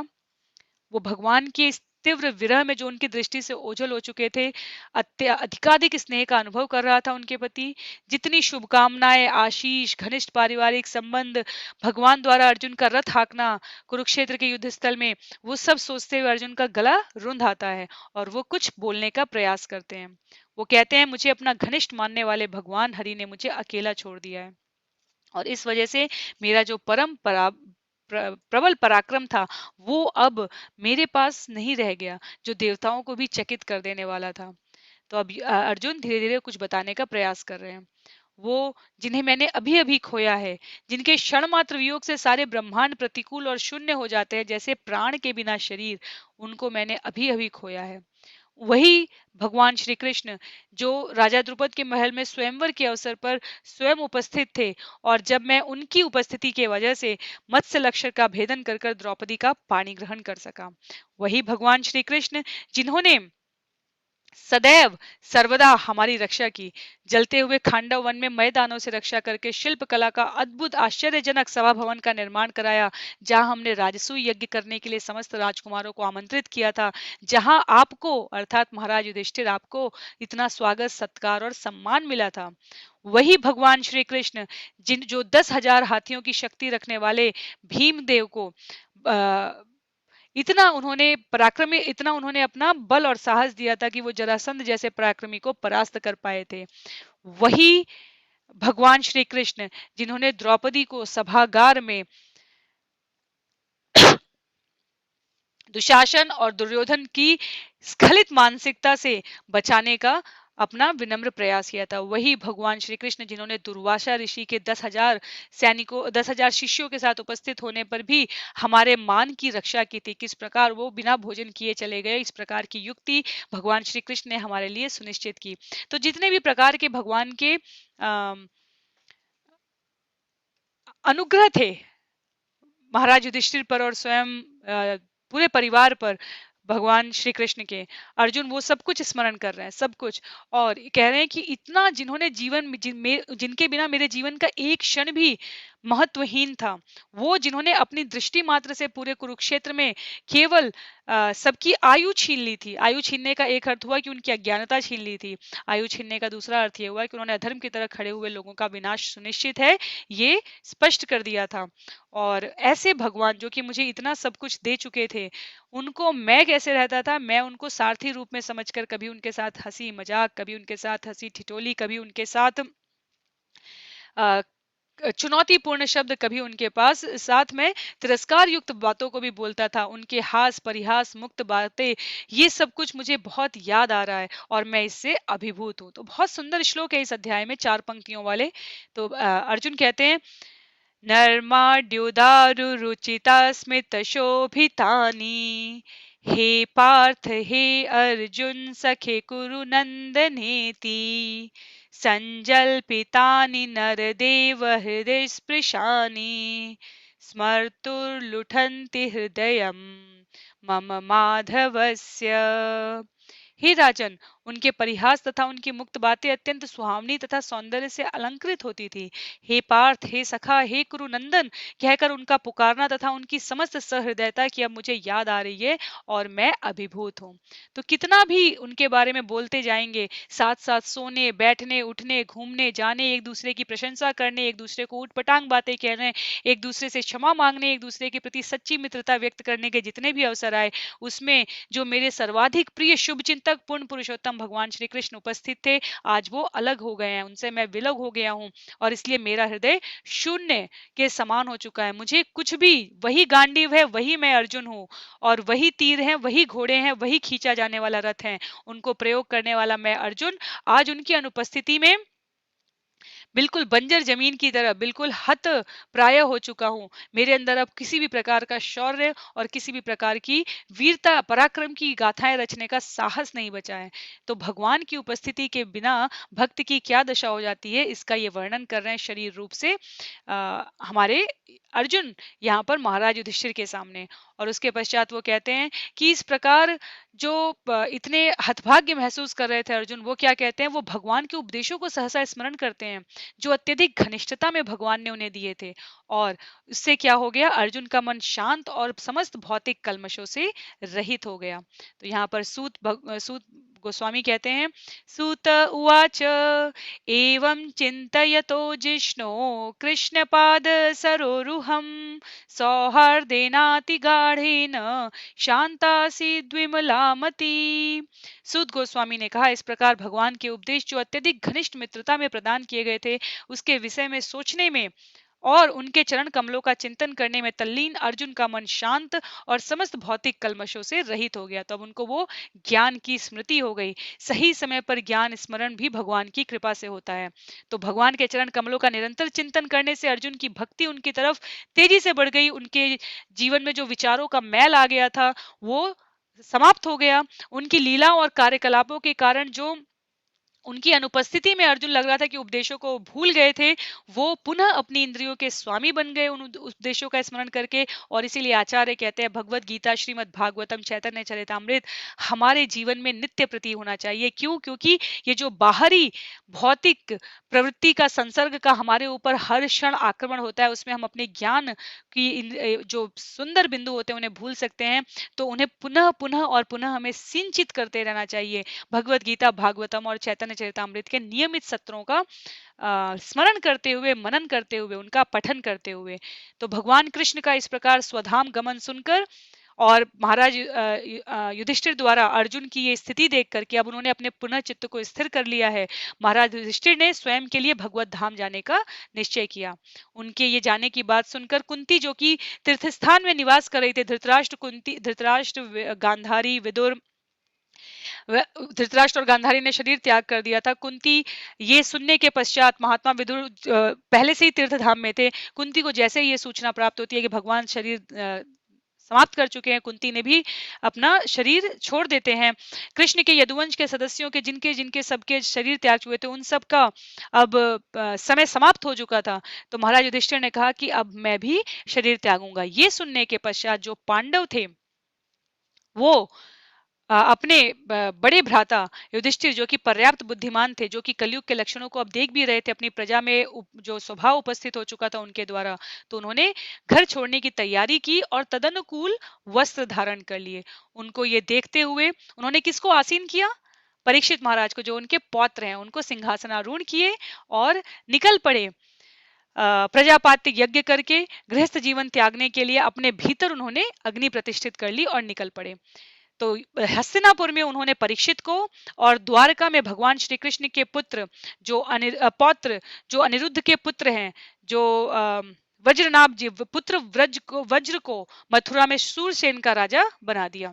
वो भगवान के इस तीव्र विरह में जो उनकी दृष्टि से ओझल हो चुके थे, अधिकाधिक स्नेह का अनुभव कर रहा था उनके प्रति। जितनी शुभकामनाएं, आशीष, घनिष्ठ पारिवारिक संबंध, भगवान द्वारा अर्जुन का रथ हाँकना कुरुक्षेत्र के युद्ध स्थल में, वो सब सोचते हुए अर्जुन का गला रुंध आता है और वो कुछ बोलने का प्रयास करते हैं। वो कहते हैं, मुझे अपना घनिष्ठ मानने वाले भगवान हरि ने मुझे अकेला छोड़ दिया है, और इस वजह से मेरा जो प्रबल पराक्रम था वो अब मेरे पास नहीं रह गया, जो देवताओं को भी चकित कर देने वाला था। तो अब अर्जुन धीरे धीरे कुछ बताने का प्रयास कर रहे हैं। वो जिन्हें मैंने अभी अभी खोया है, जिनके क्षण मात्र वियोग से सारे ब्रह्मांड प्रतिकूल और शून्य हो जाते हैं, जैसे प्राण के बिना शरीर, उनको मैंने अभी अभी खोया है। वही भगवान श्री कृष्ण जो राजा द्रुपद के महल में स्वयंवर के अवसर पर स्वयं उपस्थित थे, और जब मैं उनकी उपस्थिति के वजह से मत्स्य लक्षर का भेदन कर कर द्रौपदी का पाणी ग्रहण कर सका। वही भगवान श्री कृष्ण जिन्होंने सदैव सर्वदा हमारी रक्षा की, जलते हुए खांडव वन में मैदानों से रक्षा करके शिल्प कला का अद्भुत आश्चर्यजनक सभा भवन का निर्माण कराया, जहां हमने राजसूय यज्ञ करने के लिए समस्त राजकुमारों को आमंत्रित किया था, जहां आपको अर्थात महाराज युधिष्ठिर आपको इतना स्वागत, सत्कार और सम्मान मिला था। वही भगवान श्री कृष्ण जिन जो 10,000 हाथियों की शक्ति रखने वाले भीमदेव को इतना उन्होंने अपना बल और साहस दिया था कि वो जरासंध जैसे पराक्रमी को परास्त कर पाए थे। वही भगवान श्री कृष्ण जिन्होंने द्रौपदी को सभागार में दुशासन और दुर्योधन की स्खलित मानसिकता से बचाने का अपना विनम्र प्रयास किया था। वही भगवान श्री कृष्ण जिन्होंने दुर्वासा ऋषि के 10,000 सैनिकों 10,000 शिष्यों के साथ उपस्थित होने पर भी हमारे मान की रक्षा की थी, किस प्रकार वो बिना भोजन किए चले गए, इस प्रकार की युक्ति भगवान श्री कृष्ण ने हमारे लिए सुनिश्चित की। तो जितने भी प्रकार के भगवान के अनुग्रह थे महाराज युधिष्ठिर पर और स्वयं पूरे परिवार पर भगवान श्री कृष्ण के, अर्जुन वो सब कुछ स्मरण कर रहे हैं, सब कुछ, और कह रहे हैं कि इतना जिन्होंने जिनके बिना मेरे जीवन का एक क्षण भी महत्वहीन था, वो जिन्होंने अपनी दृष्टि मात्र से पूरे कुरुक्षेत्र में केवल सबकी आयु छीन ली थी। आयु छीनने का एक अर्थ हुआ कि उनकी अज्ञानता छीन ली थी, आयु छीनने का दूसरा अर्थ ये हुआ कि उन्होंने अधर्म की तरह खड़े हुए लोगों का विनाश सुनिश्चित है, ये स्पष्ट कर दिया था। और ऐसे भगवान जो कि मुझे इतना सब कुछ दे चुके थे, उनको मैं कैसे रहता था, मैं उनको सारथी रूप में समझकर कभी उनके साथ हंसी मजाक, कभी उनके साथ हंसी ठिठोली, कभी उनके साथ चुनौतीपूर्ण शब्द, कभी उनके पास साथ में तिरस्कार युक्त बातों को भी बोलता था, उनके हास परिहास मुक्त बातें, ये सब कुछ मुझे बहुत याद आ रहा है और मैं इससे अभिभूत हूँ। तो बहुत सुंदर श्लोक है इस अध्याय में, 4 पंक्तियों वाले। तो अर्जुन कहते हैं, नर्माड्युदारुरुचिता स्मित शोभितानि हे पार्थ हे अर्जुन सखे कुरु नंदनेति संजल्पितानि नरदेव हृदय स्पृशानि स्मर्तुर्लुठन्ति हृदयं मम माधवस्य। हे राजन, उनके परिहास तथा उनकी मुक्त बातें अत्यंत सुहावनी तथा सौंदर्य से अलंकृत होती थी। हे पार्थ, हे सखा, हे कुरुनंदन कहकर उनका पुकारना तथा उनकी समस्त सहृदयता की अब मुझे याद आ रही है और मैं अभिभूत हूँ। तो कितना भी उनके बारे में बोलते जाएंगे, साथ साथ सोने बैठने उठने घूमने जाने, एक दूसरे की प्रशंसा करने, एक दूसरे को ऊटपटांग बातें कहने, एक दूसरे से क्षमा मांगने, एक दूसरे के प्रति सच्ची मित्रता व्यक्त करने के जितने भी अवसर आए, उसमें जो मेरे सर्वाधिक प्रिय शुभ चिंतक पूर्ण पुरुषोत्तम भगवान श्री कृष्ण उपस्थित थे, आज वो अलग हो गए हैं, उनसे मैं विलग हो गया हूँ और इसलिए मेरा हृदय शून्य के समान हो चुका है। मुझे कुछ भी, वही गांडीव है, वही मैं अर्जुन हूँ और वही तीर हैं, वही घोड़े हैं, वही खींचा जाने वाला रथ है, उनको प्रयोग करने वाला मैं अर्जुन आज उनकी अनुपस्थिति में बिल्कुल बंजर जमीन की तरह बिल्कुल हत प्राय हो चुका हूँ। मेरे अंदर अब किसी भी प्रकार का शौर्य और किसी भी प्रकार की वीरता पराक्रम की गाथाएं रचने का साहस नहीं बचा है। तो भगवान की उपस्थिति के बिना भक्त की क्या दशा हो जाती है, इसका ये वर्णन कर रहे हैं शरीर रूप से हमारे अर्जुन यहाँ पर महाराज युधिष्ठिर के सामने। और उसके पश्चात वो कहते हैं कि इस प्रकार जो इतने हतभाग्य महसूस कर रहे थे अर्जुन, वो क्या कहते हैं, वो भगवान के उपदेशों को सहसा स्मरण करते हैं जो अत्यधिक घनिष्ठता में भगवान ने उन्हें दिए थे। और इससे क्या हो गया, अर्जुन का मन शांत और समस्त भौतिक कल्मशों से रहित हो गया। तो यहाँ पर सूत गोस्वामी कहते हैं, सूत उवाच एवं चिन्तयतो जिष्णो कृष्णपाद सरोरुहं सौहार्देनातिगाढ़ेन शांतासी द्विमलामती। सूत गोस्वामी ने कहा, इस प्रकार भगवान के उपदेश जो अत्यधिक घनिष्ठ मित्रता में प्रदान किए गए थे, उसके विषय में सोचने में और उनके चरण कमलों का चिंतन करने में तल्लीन अर्जुन का मन शांत और समस्त भौतिक कल्मशों से रहित हो गया। तब उनको वो ज्ञान की स्मृति हो गई। सही समय पर ज्ञान स्मरण भी भगवान की कृपा से होता है। तो भगवान के चरण कमलों का निरंतर चिंतन करने से अर्जुन की भक्ति उनकी तरफ तेजी से बढ़ गई। उनके जीवन में जो विचारों का मैल आ गया था वो समाप्त हो गया। उनकी लीला और कार्यकलापों के कारण जो उनकी अनुपस्थिति में अर्जुन लग रहा था कि उपदेशों को भूल गए थे, वो पुनः अपनी इंद्रियों के स्वामी बन गए उन उपदेशों का स्मरण करके। और इसीलिए आचार्य कहते हैं, भगवत गीता, श्रीमद् भागवतम, चैतन्य चरितामृत हमारे जीवन में नित्य प्रति होना चाहिए। क्यों? क्योंकि ये जो बाहरी भौतिक प्रवृत्ति का संसर्ग का हमारे ऊपर हर क्षण आक्रमण होता है, उसमें हम अपने ज्ञान की जो सुंदर बिंदु होते हैं उन्हें भूल सकते हैं। तो उन्हें पुनः पुनः और पुनः हमें सिंचित करते रहना चाहिए। भगवत गीता, भागवतम और चैतन्य चरितामृत के नियमित सत्रों का स्मरण करते हुए, मनन करते हुए, उनका पठन करते हुए। तो भगवान कृष्ण का इस प्रकार स्वधाम गमन सुनकर और महाराज युधिष्ठिर द्वारा अर्जुन की ये स्थिति देख करके अब उन्होंने अपने पुनः चित्त को स्थिर कर लिया है। महाराज युधिष्ठिर ने स्वयं के लिए भगवत धाम जाने का निश्चय किया। उनके ये जाने की बात सुनकर कुंती, जो कि तीर्थ स्थान में निवास कर रही थे, धृतराष्ट्र, गांधारी, विदुर, धृतराष्ट्र और गांधारी ने शरीर त्याग कर दिया था। कुंती ये सुनने के पश्चात, महात्मा विदुर पहले से ही तीर्थ धाम में थे, कुंती को जैसे ही ये सूचना प्राप्त होती है कि भगवान शरीर समाप्त कर चुके हैं, कुंती ने भी अपना शरीर छोड़ देते हैं। कृष्ण के यदुवंश के सदस्यों के जिनके जिनके सबके शरीर त्याग हुए थे, उन सब का अब समय समाप्त हो चुका था। तो महाराज युधिष्ठिर ने कहा कि अब मैं भी शरीर त्यागूंगा। ये सुनने के पश्चात जो पांडव थे वो अपने बड़े भ्राता युधिष्ठिर, जो कि पर्याप्त बुद्धिमान थे, जो कि कलयुग के लक्षणों को अब देख भी रहे थे, अपनी प्रजा में जो स्वभाव उपस्थित हो चुका था उनके द्वारा, तो उन्होंने घर छोड़ने की तैयारी की और तदनुकूल वस्त्र धारण कर लिए। उनको ये देखते हुए उन्होंने किसको आसीन किया? परीक्षित महाराज को, जो उनके पौत्र हैं, उनको सिंहासनारूढ़ किए और निकल पड़े। प्रजापात्य यज्ञ करके गृहस्थ जीवन त्यागने के लिए अपने भीतर उन्होंने अग्नि प्रतिष्ठित कर ली और निकल पड़े। तो हस्तिनापुर में उन्होंने परीक्षित को और द्वारका में भगवान श्री कृष्ण के पुत्र पौत्र जो अनिरुद्ध के पुत्र हैं, जो वज्रनाभ जी पुत्र वज्र को मथुरा में शूरसेन का राजा बना दिया।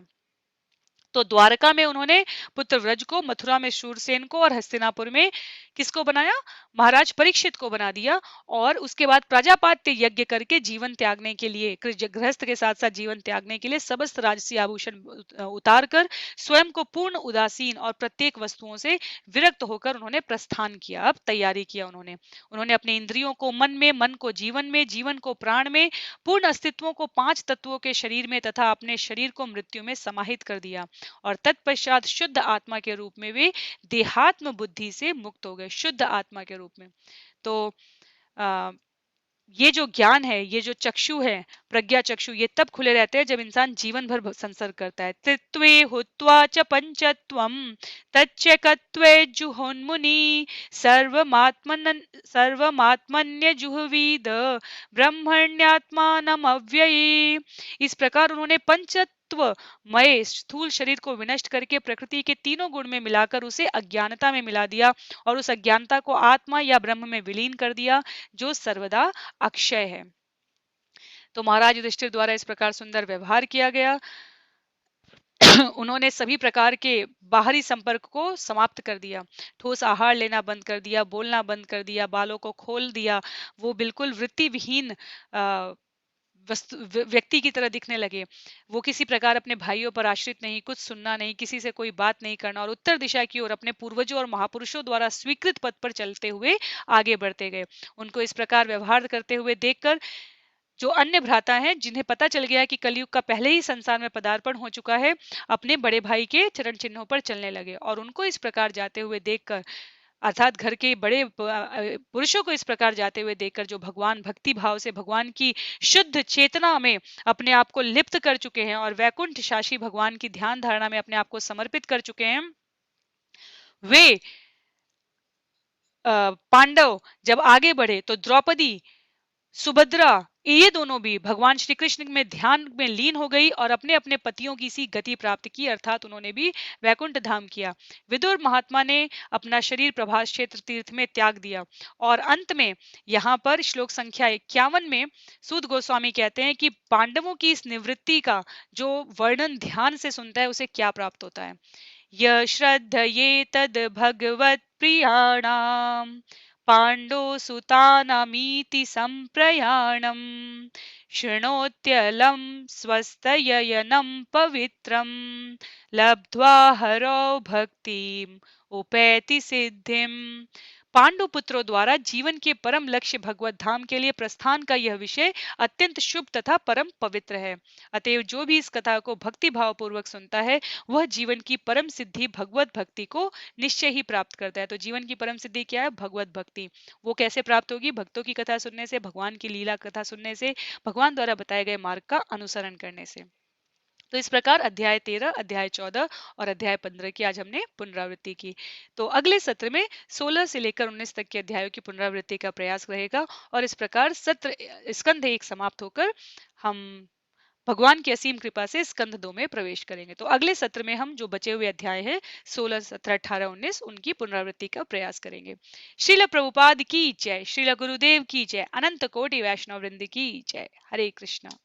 तो द्वारका में उन्होंने पुत्र व्रज को, मथुरा में शूरसेन को और हस्तिनापुर में किसको बनाया? महाराज परीक्षित को बना दिया। और उसके बाद प्रजापात्य यज्ञ करके जीवन त्यागने के लिए, गृहस्थ के साथ साथ जीवन त्यागने के लिए समस्त राजसी आभूषण उतार कर स्वयं को पूर्ण उदासीन और प्रत्येक वस्तुओं से विरक्त होकर उन्होंने प्रस्थान किया। अब तैयारी किया उन्होंने। उन्होंने अपने इंद्रियों को मन में, मन को जीवन में, जीवन को प्राण में, पूर्ण अस्तित्वों को 5 तत्वों के शरीर में तथा अपने शरीर को मृत्यु में समाहित कर दिया। और तत्पश्चात शुद्ध आत्मा के रूप में वे देहात्म बुद्धि से मुक्त हो गए, शुद्ध आत्मा के रूप में। तो आ, ये जो ज्ञान है, ये जो चक्षु है, प्रज्ञा चक्षु, ये तब खुले रहते हैं जब इंसान जीवन भर संसर्ग करता है। त्रित्वे हुत्वा च पंचत्वम तच्चकत्वे जुहोन्मुनि सर्वमात्मन्य जुहवीद ब्रह्मण्यात्मानम अव्ययी। इस प्रकार उन्होंने पंचत्व मय स्थूल शरीर को विनष्ट करके प्रकृति के तीनों गुण में मिलाकर उसे अज्ञानता में मिला दिया और उस अज्ञानता को आत्मा या ब्रह्म में विलीन कर दिया, जो सर्वदा अक्षय है। तो महाराज युधिष्ठिर द्वारा इस प्रकार सुंदर व्यवहार किया गया। उन्होंने सभी प्रकार के बाहरी संपर्क को समाप्त कर दिया, ठोस आहार लेना बंद कर दिया, बोलना बंद कर दिया, बालों को खोल दिया, वो बिल्कुल वृत्ति विहीन व्यक्ति की तरह दिखने लगे। वो किसी प्रकार अपने भाइयों पर आश्रित नहीं, कुछ सुनना नहीं, किसी से कोई बात नहीं करना, और उत्तर दिशा की ओर अपने पूर्वजों और महापुरुषों द्वारा स्वीकृत पथ पर चलते हुए आगे बढ़ते गए। उनको इस प्रकार व्यवहार करते हुए देखकर जो अन्य भ्राता हैं, जिन्हें पता चल गया कि कलयुग का पहले ही संसार में पदार्पण हो चुका है, अपने बड़े भाई के चरण चिन्हों पर चलने लगे। और उनको इस प्रकार जाते हुए देखकर, अर्थात घर के बड़े पुरुषों को इस प्रकार जाते हुए देखकर, जो भगवान भक्ति भाव से भगवान की शुद्ध चेतना में अपने आप को लिप्त कर चुके हैं और वैकुंठ शासी भगवान की ध्यान धारणा में अपने आप को समर्पित कर चुके हैं, वे पांडव जब आगे बढ़े तो द्रौपदी, सुभद्रा, ये दोनों भी भगवान श्री कृष्ण में ध्यान में लीन हो गई और अपने अपने पतियों की सी गति प्राप्त की, अर्थात उन्होंने भी वैकुंठ धाम किया। विदुर महात्मा ने अपना शरीर प्रभास क्षेत्र तीर्थ में त्याग दिया। और अंत में यहाँ पर श्लोक संख्या 51 में सूत गोस्वामी कहते हैं कि पांडवों की इस निवृत्ति का जो वर्णन ध्यान से सुनता है, उसे क्या प्राप्त होता है। य श्रद्धये तद भगवत प्रियाणाम पांडो सुतानामीति संप्रयाणम शृणोत्यलं स्वस्तयनम पवित्रम लब्ध्वा हरौ भक्तिम उपैति सिद्धिम। पांडु पुत्रों द्वारा जीवन के परम लक्ष्य भगवत धाम के लिए प्रस्थान का यह विषय अत्यंत शुभ तथा परम पवित्र है। अतएव जो भी इस कथा को भक्ति भाव पूर्वक सुनता है, वह जीवन की परम सिद्धि भगवत भक्ति को निश्चय ही प्राप्त करता है। तो जीवन की परम सिद्धि क्या है? भगवत भक्ति। वो कैसे प्राप्त होगी? भक्तों की कथा सुनने से, भगवान की लीला कथा सुनने से, भगवान द्वारा बताए गए मार्ग का अनुसरण करने से। तो इस प्रकार अध्याय 13, अध्याय 14 और अध्याय 15 की आज हमने पुनरावृत्ति की। तो अगले सत्र में 16 से लेकर 19 तक के अध्यायों की पुनरावृत्ति का प्रयास रहेगा और इस प्रकार सत्र स्कंध 1 समाप्त होकर हम भगवान की असीम कृपा से स्कंध 2 में प्रवेश करेंगे। तो अगले सत्र में हम जो बचे हुए अध्याय हैं 16, 17, 18, 19 उनकी पुनरावृत्ति का प्रयास करेंगे। श्रील प्रभुपाद की जय, श्रील गुरुदेव की जय, अनंत कोटि वैष्णव वृंद की जय। हरे कृष्णा।